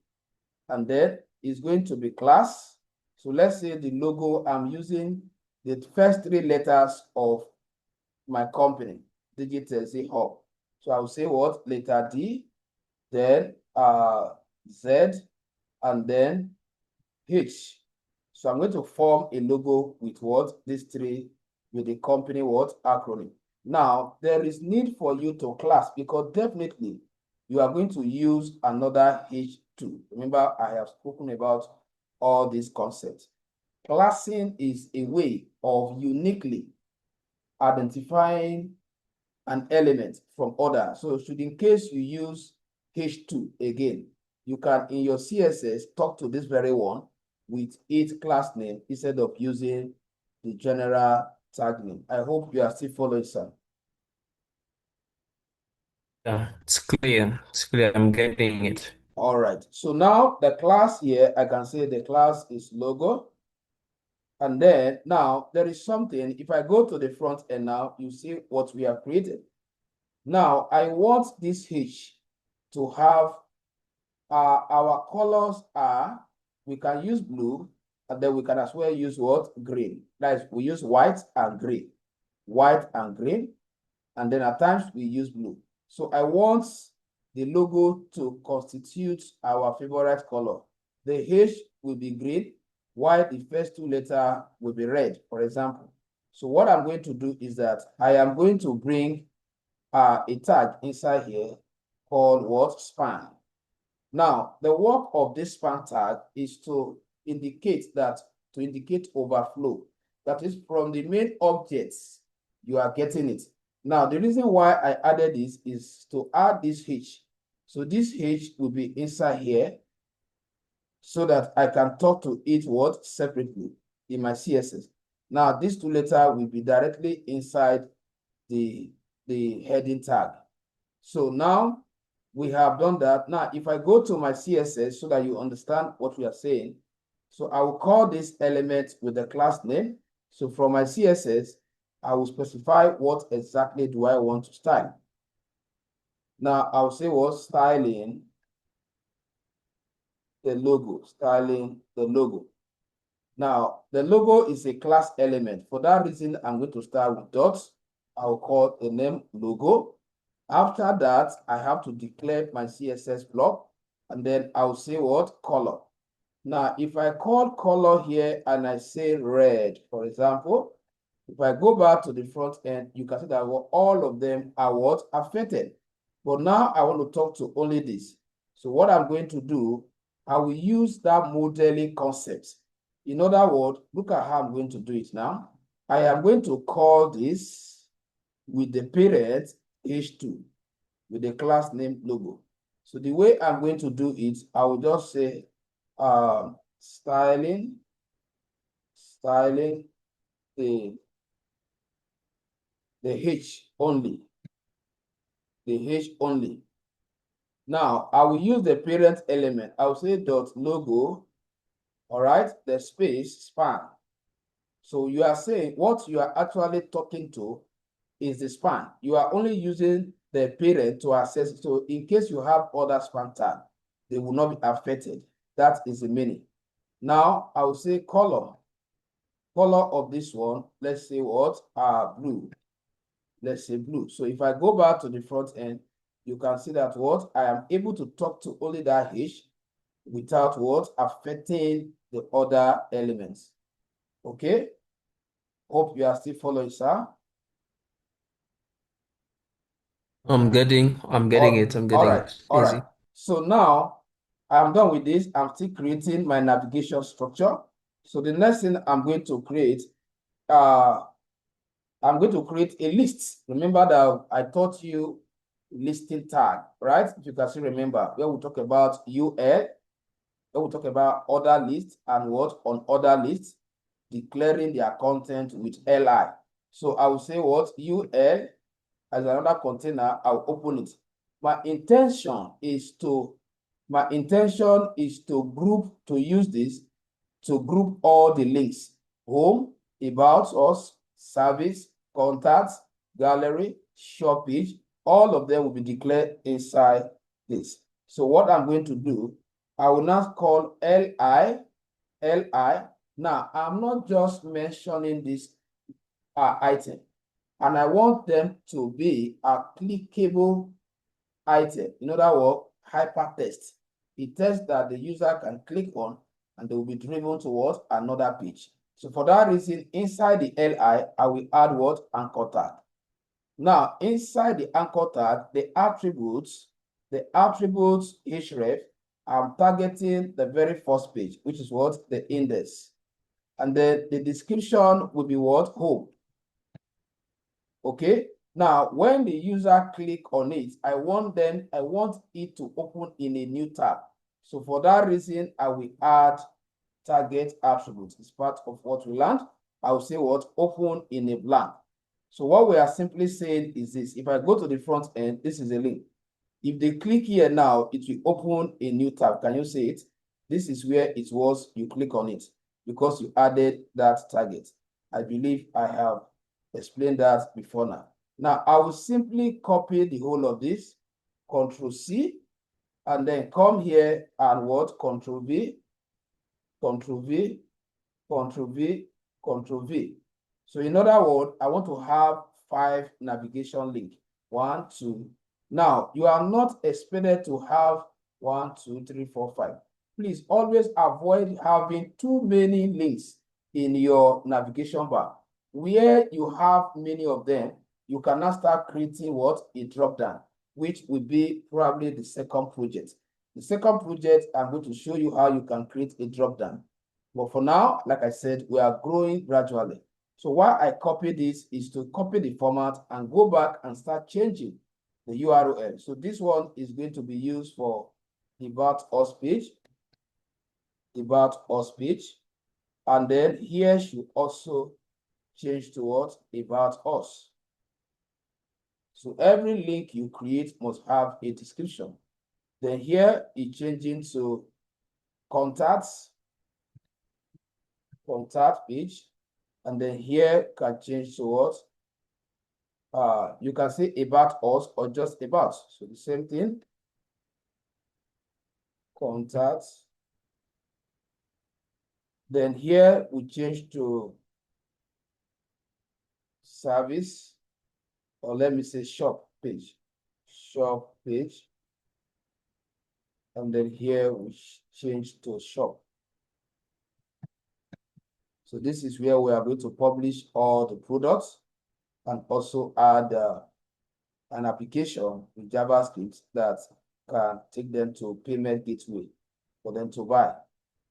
and then it's going to be class. So let's say the logo, I'm using the first three letters of my company, Digital Z Hub. So I will say what? Letter D, then Z, and then H. So I'm going to form a logo with what? These three, with the company what? Acronym. Now, there is need for you to class because definitely you are going to use another H2. Remember, I have spoken about all these concepts. Classing is a way of uniquely identifying an element from other. So should in case you use H2 again, you can in your CSS talk to this very one with its class name instead of using the general tag name. I hope you are still following, sir. Yeah, it's clear. It's clear. I'm getting it. All right. So now the class here, I can say the class is logo. And then now there is something, if I go to the front end now, you see what we have created. Now I want this H to have our colors are, we can use blue, and then we can as well use what? Green. That is, we use white and gray. White and green, and then at times we use blue. So I want the logo to constitute our favorite color. The H will be green, while the first two letters will be red, for example. So what I'm going to do is that I am going to bring a tag inside here called what? Span. Now, the work of this span tag is to indicate overflow. That is from the main objects, you are getting it. Now, the reason why I added this is to add this H. So this H will be inside here so that I can talk to it what? Separately in my CSS. Now, these two letters will be directly inside the heading tag. So now we have done that. Now, if I go to my CSS so that you understand what we are saying, so I will call this element with the class name. So from my CSS, I will specify what exactly do I want to style. Now, I'll say what? Styling the logo, styling the logo. Now, the logo is a class element. For that reason, I'm going to start with dots. I'll call the name logo. After that, I have to declare my CSS block, and then I'll say what? Color. Now, if I call color here and I say red, for example, if I go back to the front end, you can see that all of them are what? Affected. But now I want to talk to only this. So what I'm going to do, I will use that modeling concept. In other words, look at how I'm going to do it now. I am going to call this with the parent H2 with the class name logo. So the way I'm going to do it, I will just say styling the H only, the H only. Now, I will use the parent element. I will say dot logo, all right, the space span. So you are saying what you are actually talking to is the span. You are only using the parent to access it. So in case you have other span tag, they will not be affected. That is the meaning. Now, I will say color. Color of this one, let's say what? Blue. Let's say blue. So if I go back to the front end, you can see that what? I am able to talk to only that H without what? Affecting the other elements. Okay? Hope you are still following, sir. I'm getting it. I'm All getting right. it. All right. Easy. So now I'm done with this. I'm still creating my navigation structure. So the next thing I'm going to create, I'm going to create a list. Remember that I taught you listing tag, right? If you can still remember, where we talk about UL, where we talk about other lists and what on other lists, declaring their content with LI. So I will say what UL as another container, I'll open it. My intention is to use this to group all the links: home, about us, service, contacts, gallery, shop page. All of them will be declared inside this. So what I'm going to do, I will now call li. Now, I'm not just mentioning this item, and I want them to be a clickable item. In other words, hypertext. A text that the user can click on and they will be driven towards another page. So for that reason, inside the LI, I will add what? Anchor tag. Now, inside the anchor tag, the attributes href, I'm targeting the very first page, which is what? The index. And then the description will be what? Home. Okay. Now, when the user click on it, I want it to open in a new tab. So for that reason, I will add target attributes. It's part of what we learned. I will say what? Open in a blank. So what we are simply saying is this. If I go to the front end, this is a link. If they click here now, it will open a new tab. Can you see it? This is where it was. You click on it because you added that target. I believe I have explained that before now. Now, I will simply copy the whole of this, Control C, and then come here and what? Control V, Control V, Control V, Control V. So in other words, I want to have 5 navigation links. 1, 2. Now, you are not expected to have 1, 2, 3, 4, 5. Please always avoid having too many links in your navigation bar. Where you have many of them, you can now start creating what? A drop-down, which will be probably the second project. The second project, I'm going to show you how you can create a drop-down. But for now, like I said, we are growing gradually. So why I copy this is to copy the format and go back and start changing the URL. So this one is going to be used for about us page, and then here should also change to what? About us. So every link you create must have a description. Then here it's changing to contacts, contact page, and then here can change to what? You can say about us or just about. So the same thing. Contacts. Then here we change to service, or let me say shop page. Shop page. And then here we change to shop. So this is where we are going to publish all the products and also add an application with JavaScript that can take them to payment gateway for them to buy.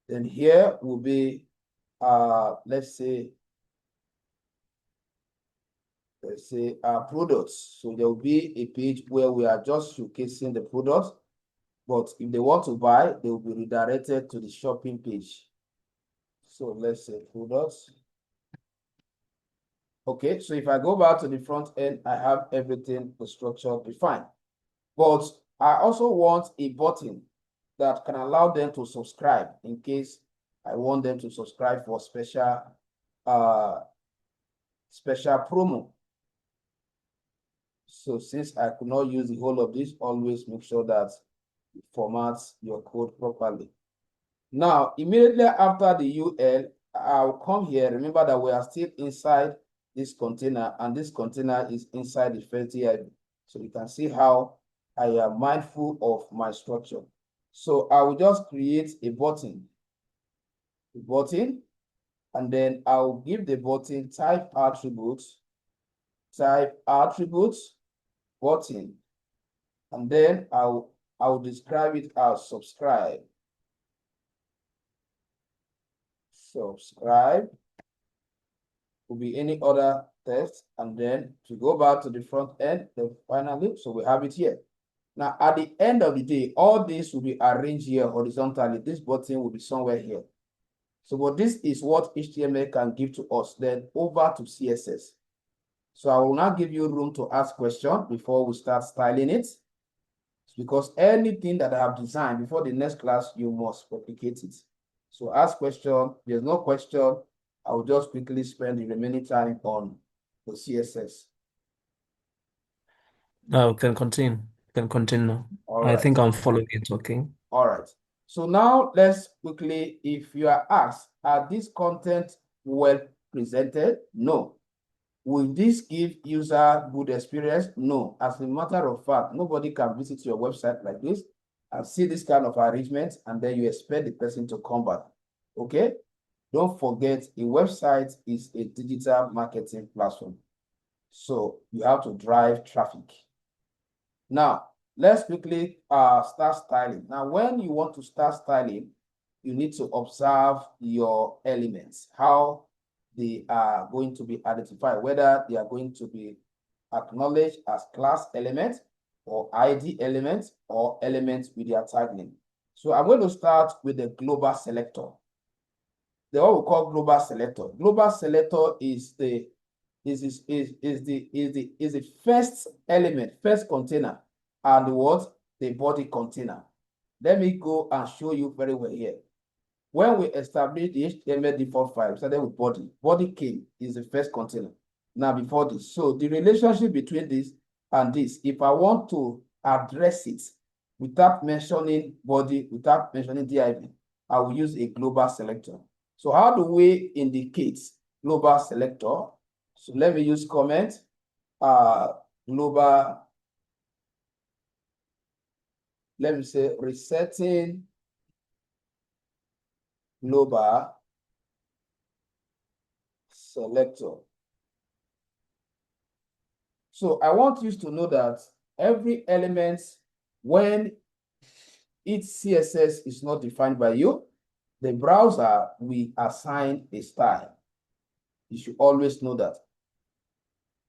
Then here will be, let's say products. So there will be a page where we are just showcasing the products, but if they want to buy, they will be redirected to the shopping page. So let's say products. Okay, so if I go back to the front end, I have everything, the structure defined. But I also want a button that can allow them to subscribe in case I want them to subscribe for special promo. So since I could not use the whole of this, always make sure that you format your code properly. Now, immediately after the UL, I'll come here. Remember that we are still inside this container, and this container is inside the first div. So you can see how I am mindful of my structure. So I will just create a button, and then I'll give the button type attributes, button, and then I'll describe it as subscribe. Subscribe will be any other text, and then to go back to the front end, then finally, so we have it here. Now, at the end of the day, all this will be arranged here horizontally. This button will be somewhere here. So, but this is what HTML can give to us. Then over to CSS. So I will now give you room to ask questions before we start styling it. Because anything that I have designed before the next class, you must replicate it. So ask question. There's no question. I will just quickly spend the remaining time on the CSS. No, can continue. Can continue. All I right. think I'm following it. Okay. All right. So now let's quickly, if you are asked, are these content well presented? No. Will this give user good experience? No. As a matter of fact, nobody can visit your website like this and see this kind of arrangement, and then you expect the person to come back. Okay? Don't forget, a website is a digital marketing platform. So you have to drive traffic. Now, let's quickly start styling. Now, when you want to start styling, you need to observe your elements, how they are going to be identified, whether they are going to be acknowledged as class elements or ID elements or elements with their tag name. So I'm going to start with the global selector. The what we call global selector. Global selector is the first element, first container, and the body container. Let me go and show you very well here. When we established the HTML default file, we started with body. Body came is the first container. Now before this, so the relationship between this and this, if I want to address it without mentioning body, without mentioning div, I will use a global selector. So how do we indicate global selector? So let me use comment, global, let me say resetting global selector. So I want you to know that every element, when its CSS is not defined by you, the browser will assign a style. You should always know that.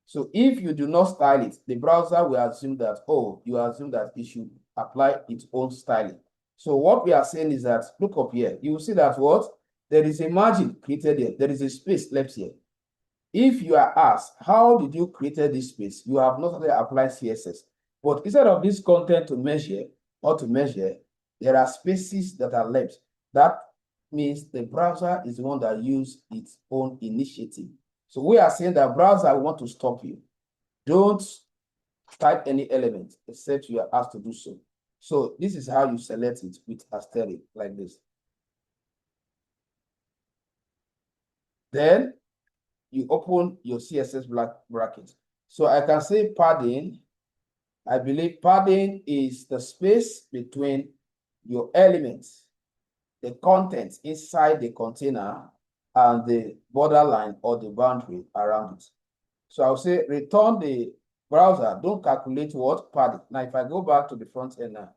So if you do not style it, the browser will assume that, oh, you assume that it should apply its own styling. So what we are saying is that, look up here, you will see that what? There is a margin created here. There is a space left here. If you are asked, how did you create this space? You have not applied CSS. But instead of this content to measure, there are spaces that are left. That means the browser is the one that uses its own initiative. So we are saying that browser want to stop you. Don't type any element except you are asked to do so. So this is how you select it with asterisk like this. Then you open your CSS bracket. So I can say padding. I believe padding is the space between your elements, the contents inside the container, and the borderline or the boundary around it. So I'll say return the browser. Don't calculate what padding. Now, if I go back to the front end now,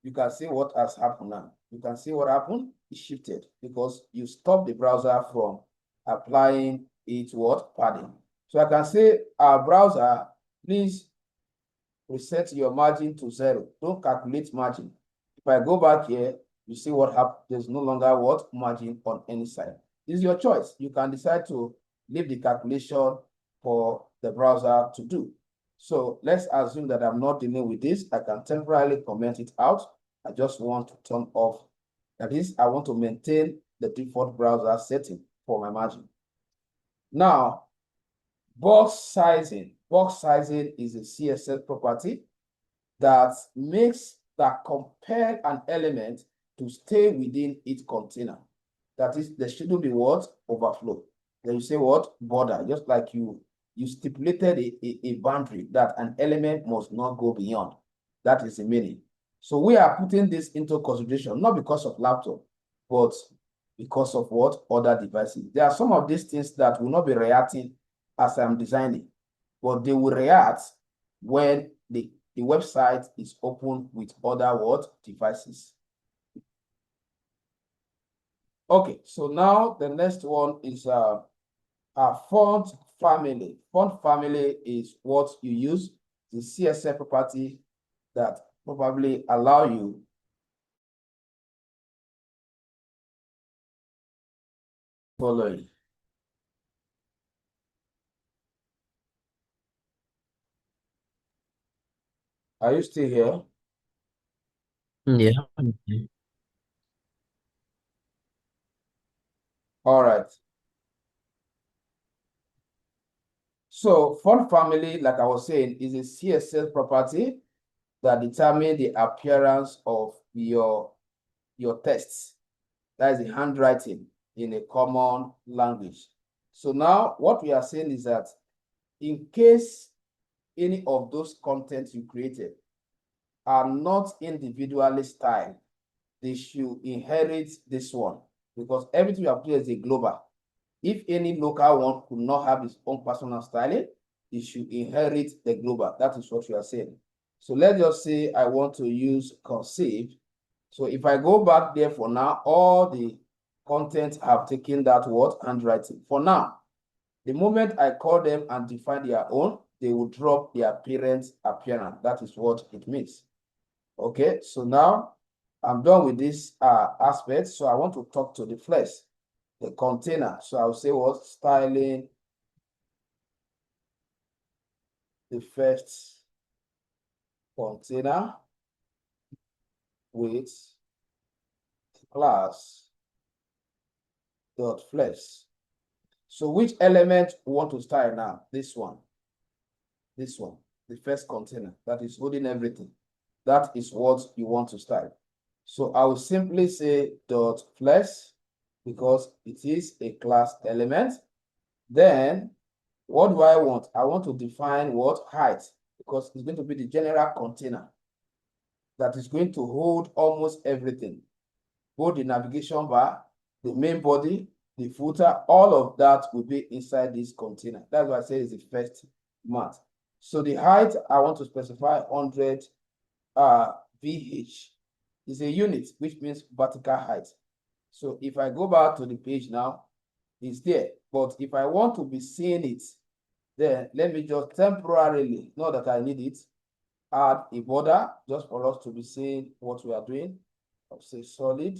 you can see what has happened now. You can see what happened. It shifted because you stopped the browser from applying its what padding. So I can say our browser, please reset your margin to 0. Don't calculate margin. If I go back here, you see what happened. There's no longer what margin on any side. It's your choice. You can decide to leave the calculation for the browser to do. So let's assume that I'm not dealing with this. I can temporarily comment it out. I just want to turn off. That is, I want to maintain the default browser setting for my margin. Now, box sizing. Box sizing is a CSS property that compel an element to stay within its container. That is, there shouldn't be what? Overflow. Then you say what? Border. Just like you stipulated a boundary that an element must not go beyond. That is the meaning. So we are putting this into consideration, not because of laptop, but because of what? Other devices. There are some of these things that will not be reacting as I'm designing, but they will react when the website is open with other what? Devices. Okay, so now the next one is a font family. Font family is what you use, the CSS property that probably allow you following. Are you still here? Yeah. All right. So font family, like I was saying, is a CSS property that determines the appearance of your text. That is the handwriting in a common language. So now what we are saying is that in case any of those contents you created are not individually styled, they should inherit this one, because everything you have created is a global. If any local one could not have its own personal styling, it should inherit the global. That is what we are saying. So let's just say I want to use conceive. So if I go back there for now, all the content have taken that word handwriting. For now, the moment I call them and define their own, they will drop their parent appearance. That is what it means. Okay, so now I'm done with this aspect. So I want to talk to the flesh, the container. So I'll say what? Styling the first container with class dot flesh. So which element we want to style now? This one, the first container that is holding everything. That is what you want to style. So I will simply say dot flesh because it is a class element. Then what do I want? I want to define what? Height, because it's going to be the general container that is going to hold almost everything. Both the navigation bar, the main body, the footer, all of that will be inside this container. That's why I say it's the first mat. So the height, I want to specify 100 VH. Is a unit, which means vertical height. So if I go back to the page now, it's there. But if I want to be seeing it, then let me just temporarily, not that I need it, add a border just for us to be seeing what we are doing. I'll say solid.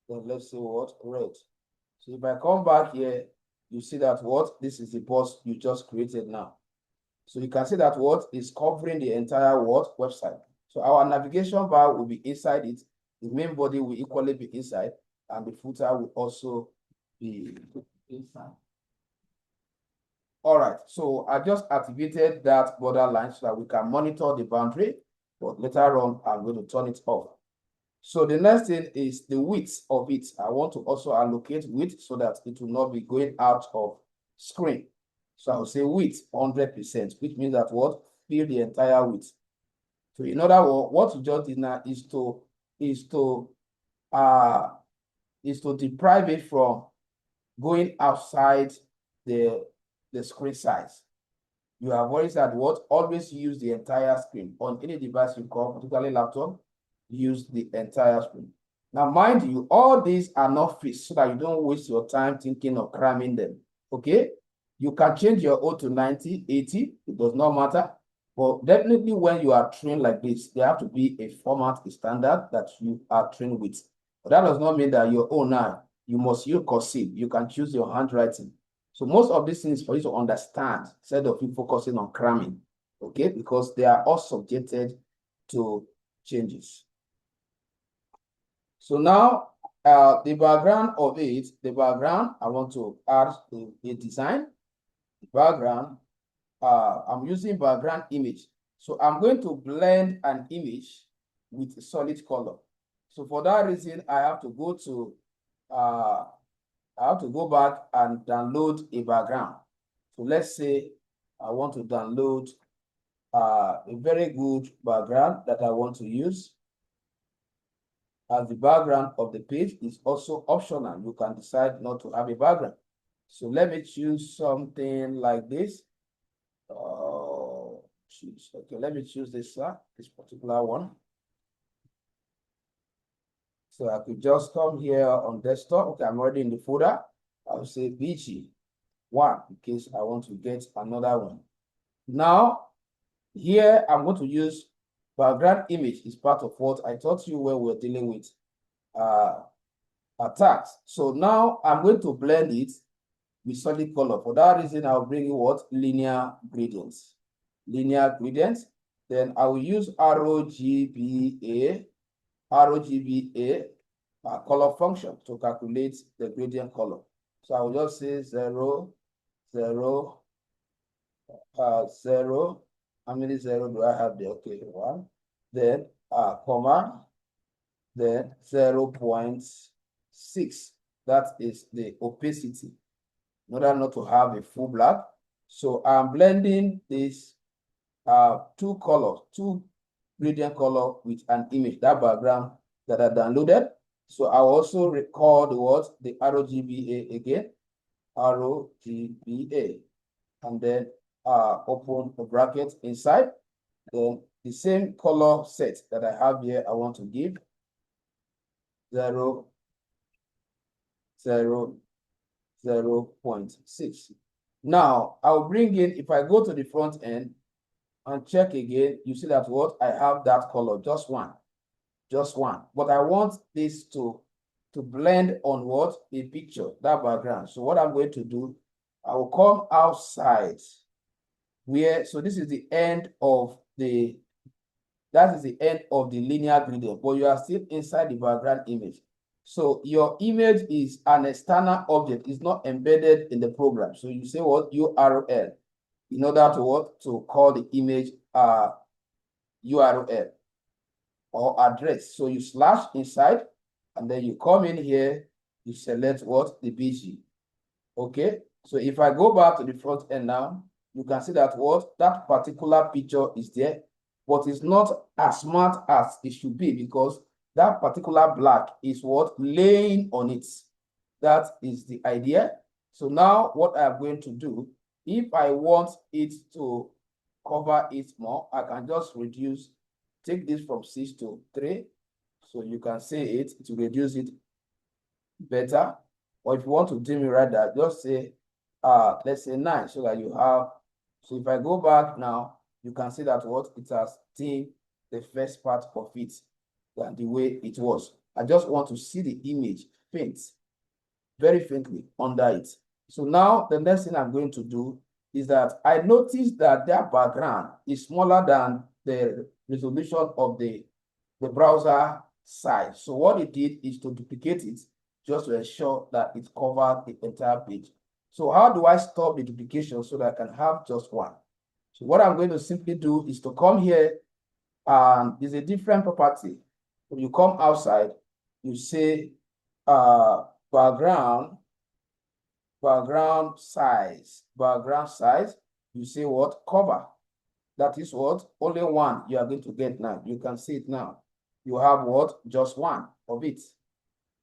Then let's say what? Red. So if I come back here, you see that what? This is the box you just created now. So you can see that what is covering the entire what? Website. So our navigation bar will be inside it. The main body will equally be inside, and the footer will also be inside. All right, so I just activated that borderline so that we can monitor the boundary, but later on, I'm going to turn it off. So the next thing is the width of it. I want to also allocate width so that it will not be going out of screen. So I'll say width 100%, which means that what? Fill the entire width. So in other words, what you just did now is to deprive it from going outside the screen size. You have always said what? Always use the entire screen. On any device you call, particularly laptop, use the entire screen. Now, mind you, all these are not fixed so that you don't waste your time thinking of cramming them. Okay? You can change your O to 90, 80, it does not matter. But definitely when you are trained like this, there have to be a format, a standard that you are trained with. But that does not mean that your own now, you must use cursive. You can choose your handwriting. So most of these things for you to understand instead of you focusing on cramming. okay, because they are all subjected to changes. So now, the background of it, I want to add a design. The background, I'm using background image. So I'm going to blend an image with a solid color. So for that reason, I have to go back and download a background. So let's say I want to download a very good background that I want to use. As the background of the page is also optional. You can decide not to have a background. So let me choose something like this. Okay, let me choose this particular one. So I could just come here on desktop. Okay, I'm already in the folder. I'll say BG1 in case I want to get another one. Now, here I'm going to use background image is part of what I taught you when we were dealing with attacks. So now I'm going to blend it with solid color. For that reason, I'll bring you what? Linear gradients. Linear gradients. Then I will use ROGBA color function to calculate the gradient color. So I will just say 0, 0, 0. How many 0 do I have there? Okay, 1. Then comma, then 0.6. That is the opacity, in order not to have a full black. So I'm blending this two gradient color with an image, that background that I downloaded. So I also record the ROGBA again, ROGBA, and then open the bracket inside. Then the same color set that I have here, I want to give 0, 0, 0.6. Now I'll bring in, if I go to the front end and check again, you see that what I have that color, just one. But I want this to blend on what? A picture, that background. So what I'm going to do, I will come outside so this is the end of the linear gradient, but you are still inside the background image. So your image is an external object, it's not embedded in the program. So you say what? URL, in order to what? To call the image URL or address. So you slash inside, and then you come in here, you select what? The BG. Okay, so if I go back to the front end now, you can see that what? That particular picture is there, but it's not as smart as it should be, because that particular black is what? Laying on it. That is the idea. So now what I'm going to do, if I want it to cover it more, I can just take this from 6 to 3. So you can see it to reduce it better. Or if you want to dim it right there, just say, let's say 9, so that you have. So if I go back now, you can see that what? It has dimmed the first part of it than the way it was. I just want to see the image faint, very faintly under it. So now the next thing I'm going to do is that I noticed that their background is smaller than the resolution of the browser size. So what it did is to duplicate it, just to ensure that it covered the entire page. So how do I stop the duplication so that I can have just one? So what I'm going to simply do is to come here, and there's a different property. When you come outside, you say background size, you say what? Cover. That is what? Only one you are going to get now. You can see it now. You have what? Just one of it.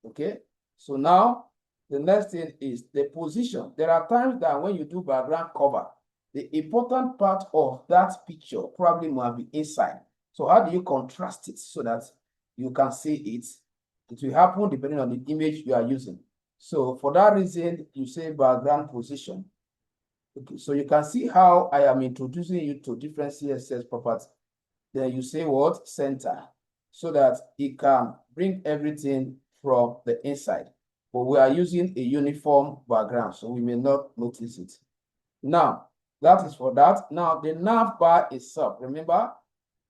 Okay. So now the next thing is the position. There are times that when you do background cover, the important part of that picture probably might be inside. So how do you contrast it so that you can see it? It will happen depending on the image you are using. So for that reason, you say background position. Okay, so you can see how I am introducing you to different CSS properties. Then you say what? Center, so that it can bring everything from the inside. But we are using a uniform background, so we may not notice it. Now, That is for that. Now, the nav bar itself, remember,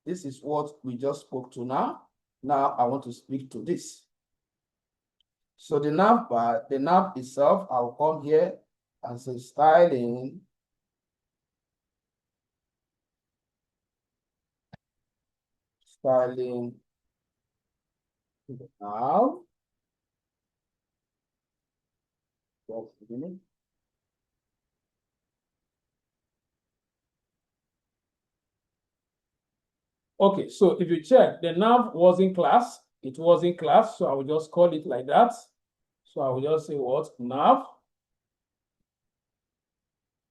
this is what we just spoke to now. Now, I want to speak to this. So the nav bar, the nav itself, I'll come here and say styling. Styling nav. Just a minute. Okay, so if you check, the nav was in class. It was in class, so I will just call it like that. So I will just say what? Nav.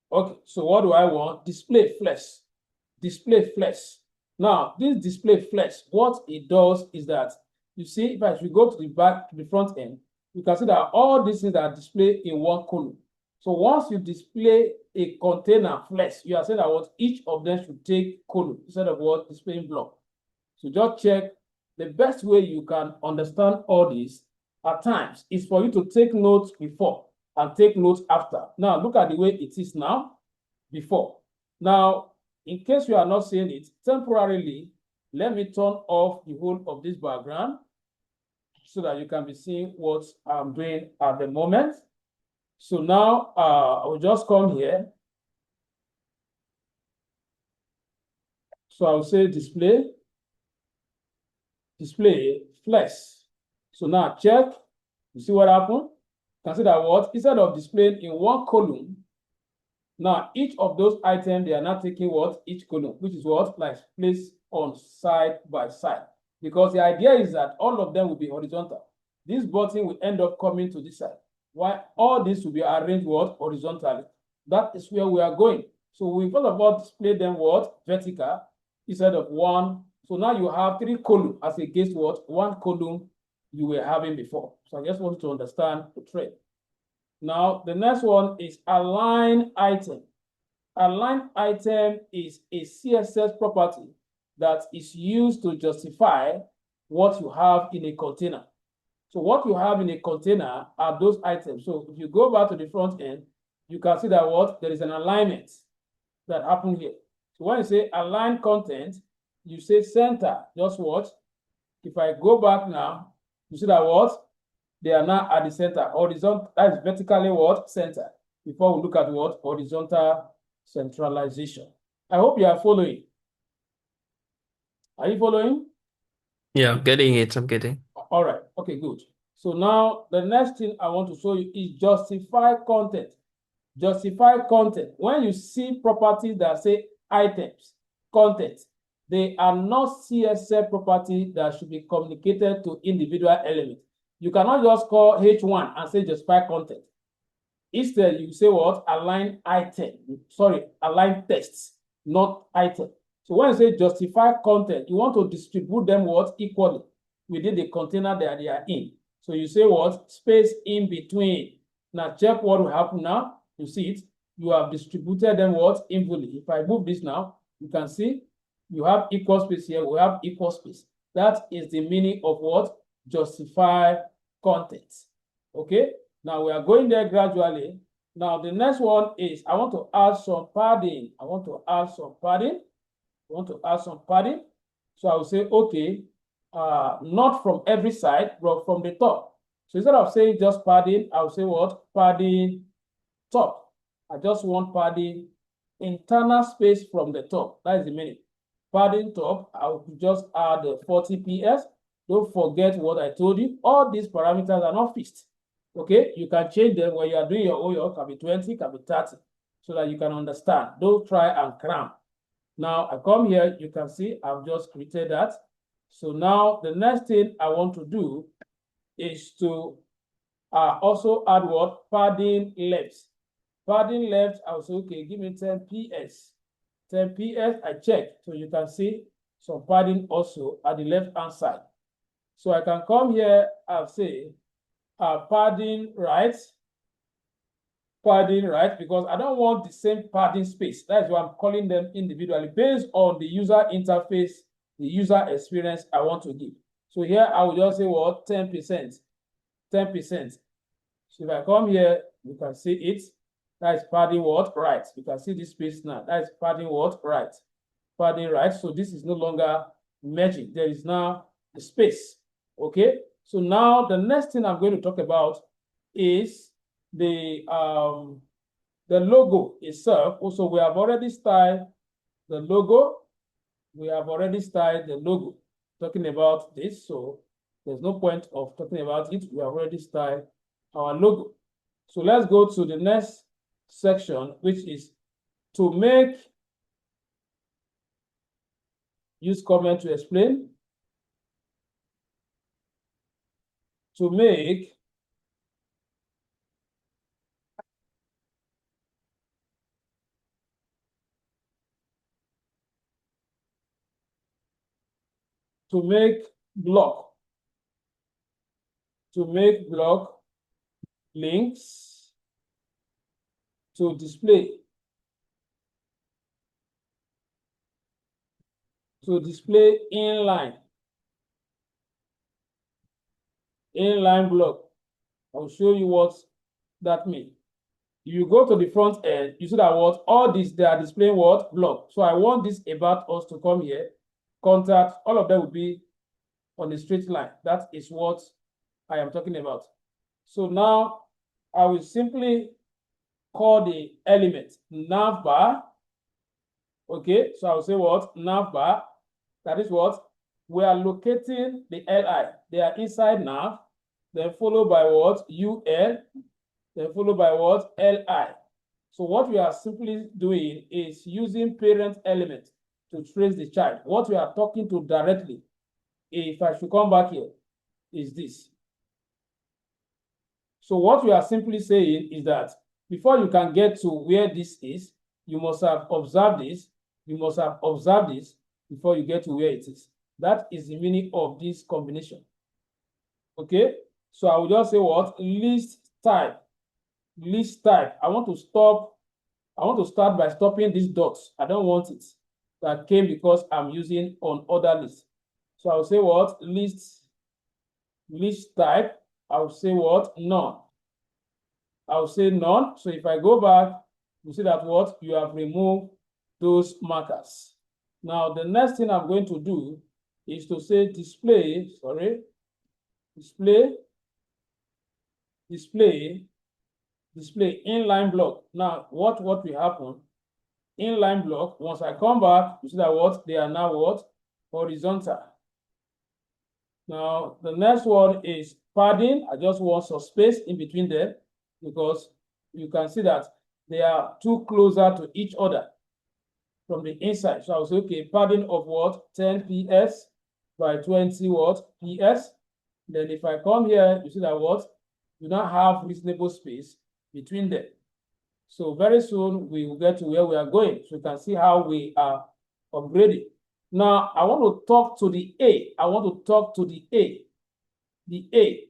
Okay, so what do I want? Display flex. Display flex. Now, this display flex, what it does is that, you see, if we go to the back, to the front end, you can see that all these things are displayed in one column. So once you display a container flex, you are saying that what each of them should take column instead of what displaying block. So just check. The best way you can understand all this at times is for you to take notes before and take notes after. Now, look at the way it is now, before. Now, in case you are not seeing it, temporarily, let me turn off the whole of this background so that you can be seeing what I'm doing at the moment. So now I will just come here. So I will say display flex. So now check. You see what happened? Consider what? Instead of displaying in one column, now each of those items, they are not taking what? Each column, which is what? Like placed on side by side. Because the idea is that all of them will be horizontal. This button will end up coming to this side. While all this will be arranged what? Horizontally. That is where we are going. So we first of all display them what? Vertical instead of one. So now you have 3 columns as against what? 1 column you were having before. So I just want you to understand the trade. Now, the next one is align item. Align item is a CSS property that is used to justify what you have in a container. So what you have in a container are those items. So if you go back to the front end, you can see that what? There is an alignment that happened here. So when you say align content, you say center. Just what? If I go back now, you see that what? They are now at the center. Horizontal, that is vertically what? Center. Before we look at what? Horizontal centralization. I hope you are following. Are you following? Yeah, I'm getting it. I'm getting. All right. Okay, good. So now the next thing I want to show you is justify content. Justify content. When you see properties that say items, content, they are not CSS properties that should be communicated to individual elements. You cannot just call H1 and say justify content. Instead, you say what? Align item. Sorry, align text, not item. So when you say justify content, you want to distribute them what? Equally within the container that they are in. So you say what? Space in between. Now check what will happen now. You see it. You have distributed them what? Evenly. If I move this now, you can see you have equal space here. We have equal space. That is the meaning of what? Justify content. Okay. Now we are going there gradually. Now the next one is I want to add some padding. I want to add some padding. So I will say, okay, not from every side, but from the top. So instead of saying just padding, I will say what? Padding top. I just want padding internal space from the top. That is the meaning. Padding top, I will just add 40 PS. Don't forget what I told you. All these parameters are not fixed. Okay, you can change them when you are doing your OEO. Can be 20, can be 30, so that you can understand. Don't try and cram. Now I come here, you can see I've just created that. So now the next thing I want to do is to also add what? Padding left. Padding left, I'll say, okay, give me 10 PS. 10 PS, I check. So you can see some padding also at the left-hand side. So I can come here and say, padding right, because I don't want the same padding space. That's why I'm calling them individually based on the user interface, the user experience I want to give. So here I will just say what? 10%. 10%. So if I come here, you can see it. That is padding what? Right. You can see this space now. That is padding what? Right. Padding right. So this is no longer merging. There is now the space. Okay. So now the next thing I'm going to talk about is the logo itself. Also, we have already styled the logo. We have already styled the logo. Talking about this, so there's no point of talking about it. We have already styled our logo. So let's go to the next section, which is to make, use comment to explain, to make block, to make block links to display, inline block. I'll show you what that means. You go to the front end, you see that what all this they are displaying what block. So I want this about us to come here, contact, all of them will be on a straight line. That is what I am talking about. So now I will simply call the element navbar. Okay, so I will say what navbar. That is what we are locating the li. They are inside nav, then followed by what ul, then followed by what li. So what we are simply doing is using parent element to trace the child. What we are talking to directly, if I should come back here, is this. So what we are simply saying is that before you can get to where this is, you must have observed this, you must have observed this before you get to where it is. That is the meaning of this combination. Okay, so I will just say what list type. I want to start by stopping these dots. I don't want it. That came because I'm using on other lists. So I'll say what list type. I'll say what none. I'll say none. So if I go back, you see that what you have removed those markers. Now the next thing I'm going to do is to say display inline block. Now what will happen? Inline block, once I come back, you see that what they are now what horizontal. Now the next one is padding. I just want some space in between them because you can see that they are too closer to each other from the inside. So I will say, okay, padding of what 10 ps by 20 what ps. Then if I come here, you see that what you now have reasonable space between them. So very soon we will get to where we are going. So you can see how we are upgrading. Now I want to talk to the A. I want to talk to the A. The A.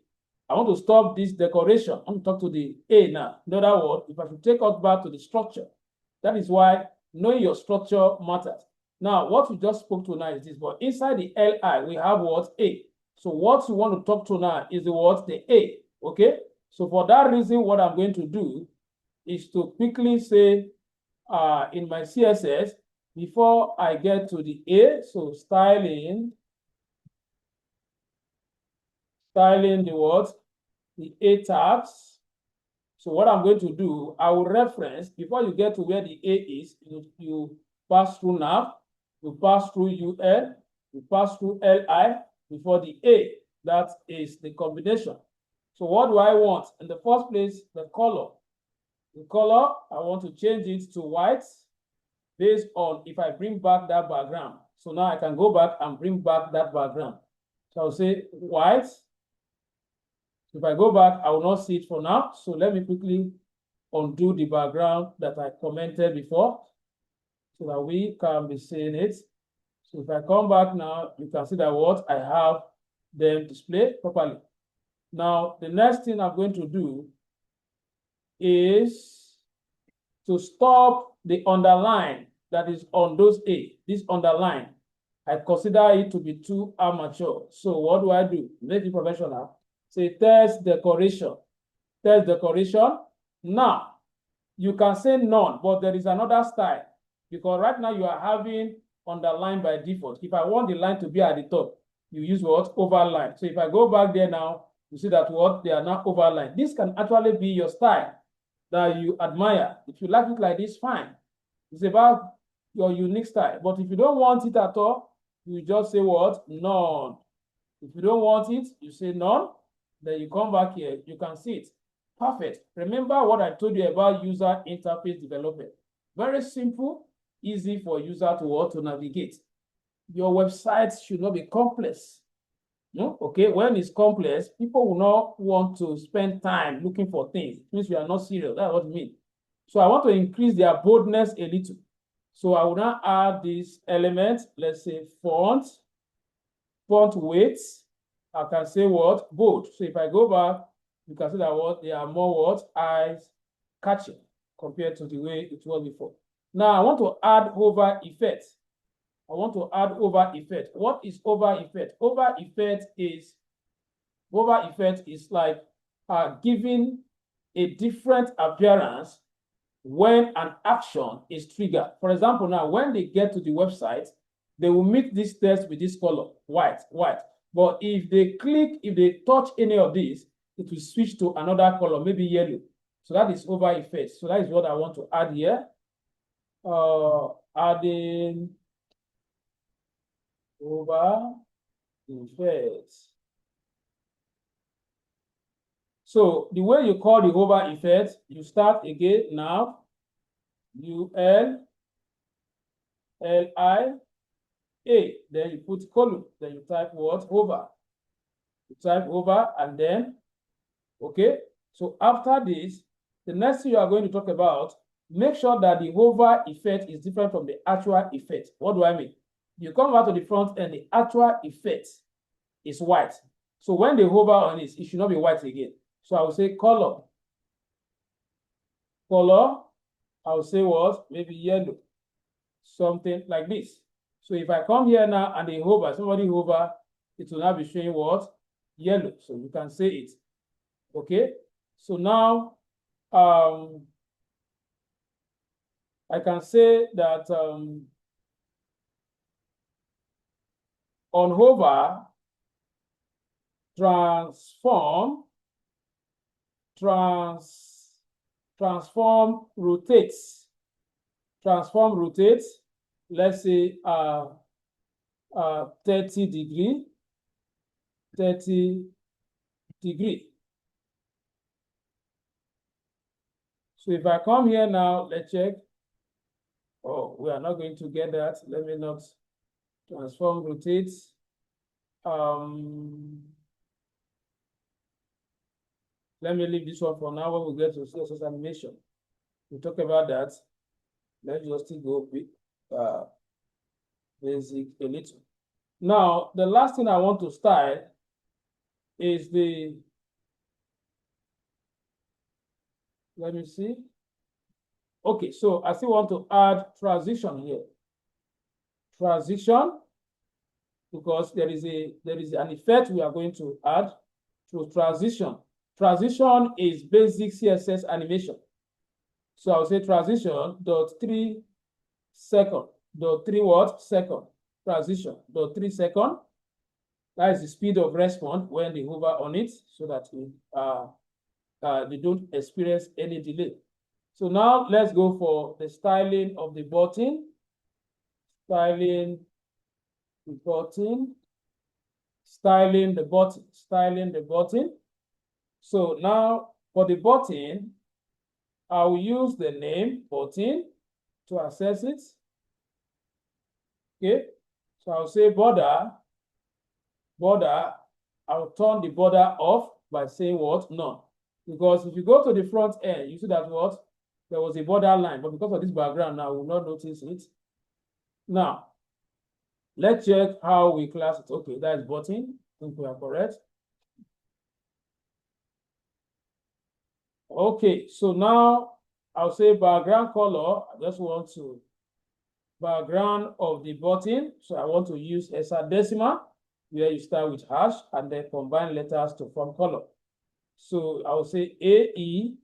I want to stop this decoration. I want to talk to the A now. In other words, if I should take us back to the structure, that is why knowing your structure matters. Now, what we just spoke to now is this, but inside the LI, we have what A. So what we want to talk to now is the what the A. Okay. So for that reason, what I'm going to do is to quickly say in my CSS before I get to the A. So styling the what the A tabs. So what I'm going to do, I will reference before you get to where the A is. You pass through nav, you pass through UL, you pass through LI before the A. That is the combination. So what do I want? In the first place, the color. The color, I want to change it to white based on if I bring back that background. So now I can go back and bring back that background. So I'll say white. If I go back, I will not see it for now. So let me quickly undo the background that I commented before so that we can be seeing it. So if I come back now, you can see that what I have them displayed properly. Now, the next thing I'm going to do is to stop the underline that is on those A. This underline, I consider it to be too amateur. So what do? Make it professional. Say test decoration. Test decoration. Now, You can say none, but there is another style because right now you are having underline by default. If I want the line to be at the top, you use what? Overline. So if I go back there now, you see that what? They are now overline. This can actually be your style that you admire. If you like it like this, fine. It's about your unique style. But if you don't want it at all, you just say what? None. If you don't want it, you say none. Then you come back here, you can see it. Perfect. Remember what I told you about user interface development. Very simple, easy for user to navigate. Your website should not be complex. No? Okay, when it's complex, people will not want to spend time looking for things. It means you are not serious. That's what it means. So I want to increase their boldness a little. So I will now add this element, let's say font weight. I can say what? Bold. So if I go back, you can see that what they are more what? Eyes catching compared to the way it was before. Now I want to add hover effect. I want to add hover effect. What is hover effect? Hover effect is like giving a different appearance when an action is triggered. For example, now when they get to the website, they will meet this text with this color, white. But if they touch any of these, it will switch to another color, maybe yellow. So that is hover effect. So that is what I want to add here. Adding hover effect. So the way you call the hover effect, you start again now. ULLIA. Then you put column. Then you type what? Hover. You type hover and then, okay. So after this, the next thing you are going to talk about, make sure that the hover effect is different from the actual effect. What do I mean? You come back to the front end, the actual effect is white. So when they hover on it, it should not be white again. So I will say color. I will say what? Maybe yellow. Something like this. So if I come here now and they hover, somebody hover, it will now be showing what? Yellow. So you can say it. Okay. So now I can say that on hover, transform rotates. Transform rotates, let's say 30 degree. So if I come here now, let's check. Oh, we are not going to get that. Let me not transform rotates. Let me leave this one for now. When we get to CSS animation, we'll talk about that. Let's just still go with basic a little. Now, the last thing I want to style is the, let me see. Okay, so I still want to add transition here. Transition, because there is an effect we are going to add to transition. Transition is basic CSS animation. So I'll say transition dot 3 second dot 3 what second transition dot 3 second. That is the speed of response when they hover on it, so that they don't experience any delay. So now let's go for the styling of the button. Styling the button. So now for the button, I will use the name button to access it. Okay, so I'll say border. I'll turn the border off by saying what? None. Because if you go to the front end, you see that what? There was a border line, but because of this background now, we will not notice it. Now, let's check how we class it. Okay, that is button. I think we are correct. Okay, so now I'll say background color. I just want to background of the button. So I want to use hexadecimal, where you start with hash and then combine letters to form color. So I will say AE15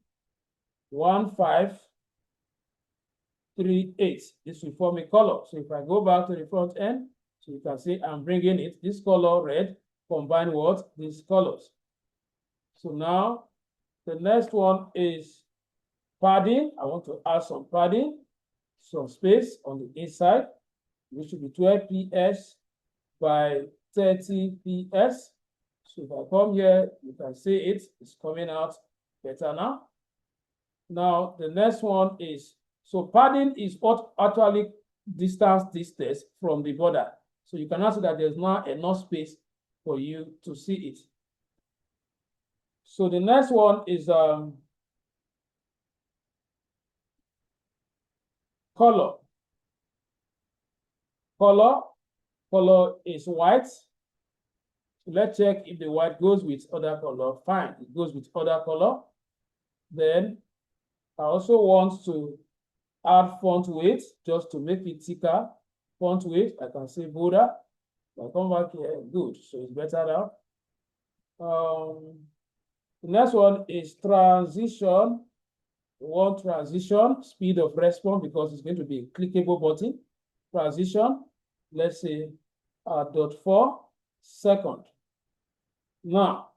38. This will form a color. So if I go back to the front end, so you can see I'm bringing it, this color red, combine what? These colors. So now the next one is padding. I want to add some padding, some space on the inside, which should be 12 ps by 30 ps. So if I come here, you can see it's coming out better now. Now, the next one is, so padding is what actually distance this test from the border. So you can see that there's not enough space for you to see it. So the next one is color. Color is white. So let's check if the white goes with other color. Fine, it goes with other color. Then I also want to add font weight just to make it thicker. Font weight, I can say border. I come back here, good. So it's better now. The next one is transition. We want transition, speed of response, because it's going to be a clickable button. Transition, let's say 0.4 second. Now,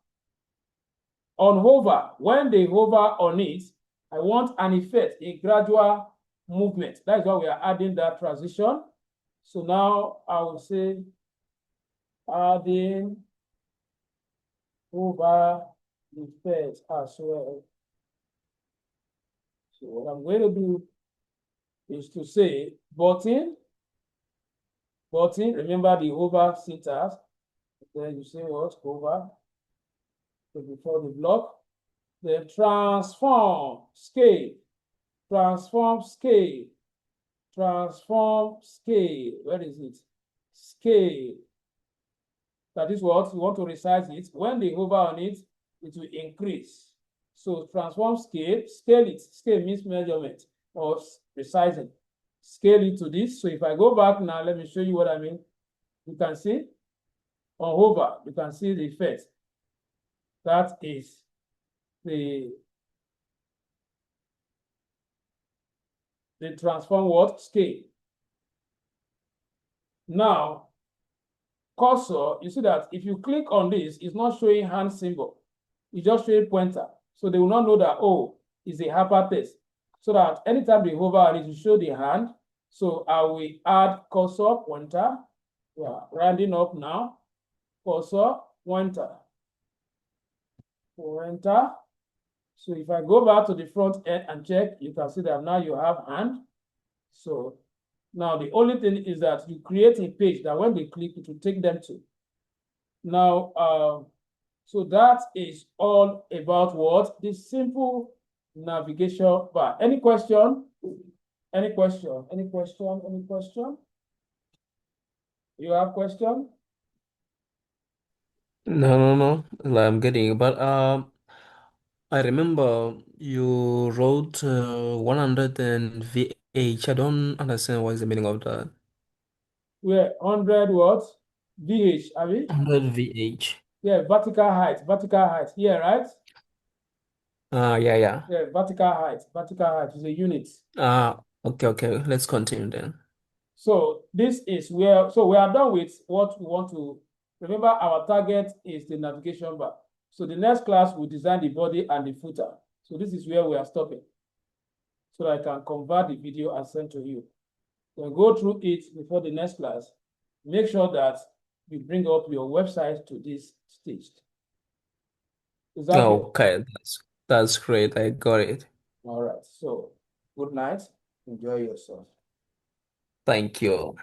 on hover, when they hover on it, I want an effect, a gradual movement. That is why we are adding that transition. So now I will say adding hover effect as well. So what I'm going to do is to say button, remember the hover syntax. Then you say what? Hover. So before the block. Then transform scale. Transform scale. Transform scale. Where is it? Scale. That is what you want to resize it. When they hover on it, it will increase. So transform scale, scale it. Scale means measurement or resizing. Scale it to this. So if I go back now, let me show you what I mean. You can see on hover, you can see the effect. That is the transform what? Scale. Now, cursor, you see that if you click on this, it's not showing hand symbol. It's just showing pointer. So they will not know that, oh, it's a hypertext. So that anytime they hover on it, will show the hand. So I will add cursor, pointer. Yeah, rounding up now. Cursor, pointer. Pointer. So if I go back to the front end and check, you can see that now you have hand. So now the only thing is that you create a page that when they click, it will take them to. Now, so that is all about what? The simple navigation bar. Any question? Any question? Any question? Any question? You have question? No. I'm getting it. But I remember you wrote 100 and VH. I don't understand what is the meaning of that. Where 100 what? VH, I mean? 100 VH. Yeah, vertical height. Vertical height. Yeah, right? Yeah. Yeah, vertical height. Vertical height is a unit. Okay. Let's continue then. So this is where, so we are done with what we want to, remember our target is the navigation bar. So the next class will design the body and the footer. So this is where we are stopping. So that I can convert the video and send to you. So go through it before the next class. Make sure that you bring up your website to this stage. Is that clear? Okay, that's great. I got it. All right. So good night. Enjoy yourself. Thank you.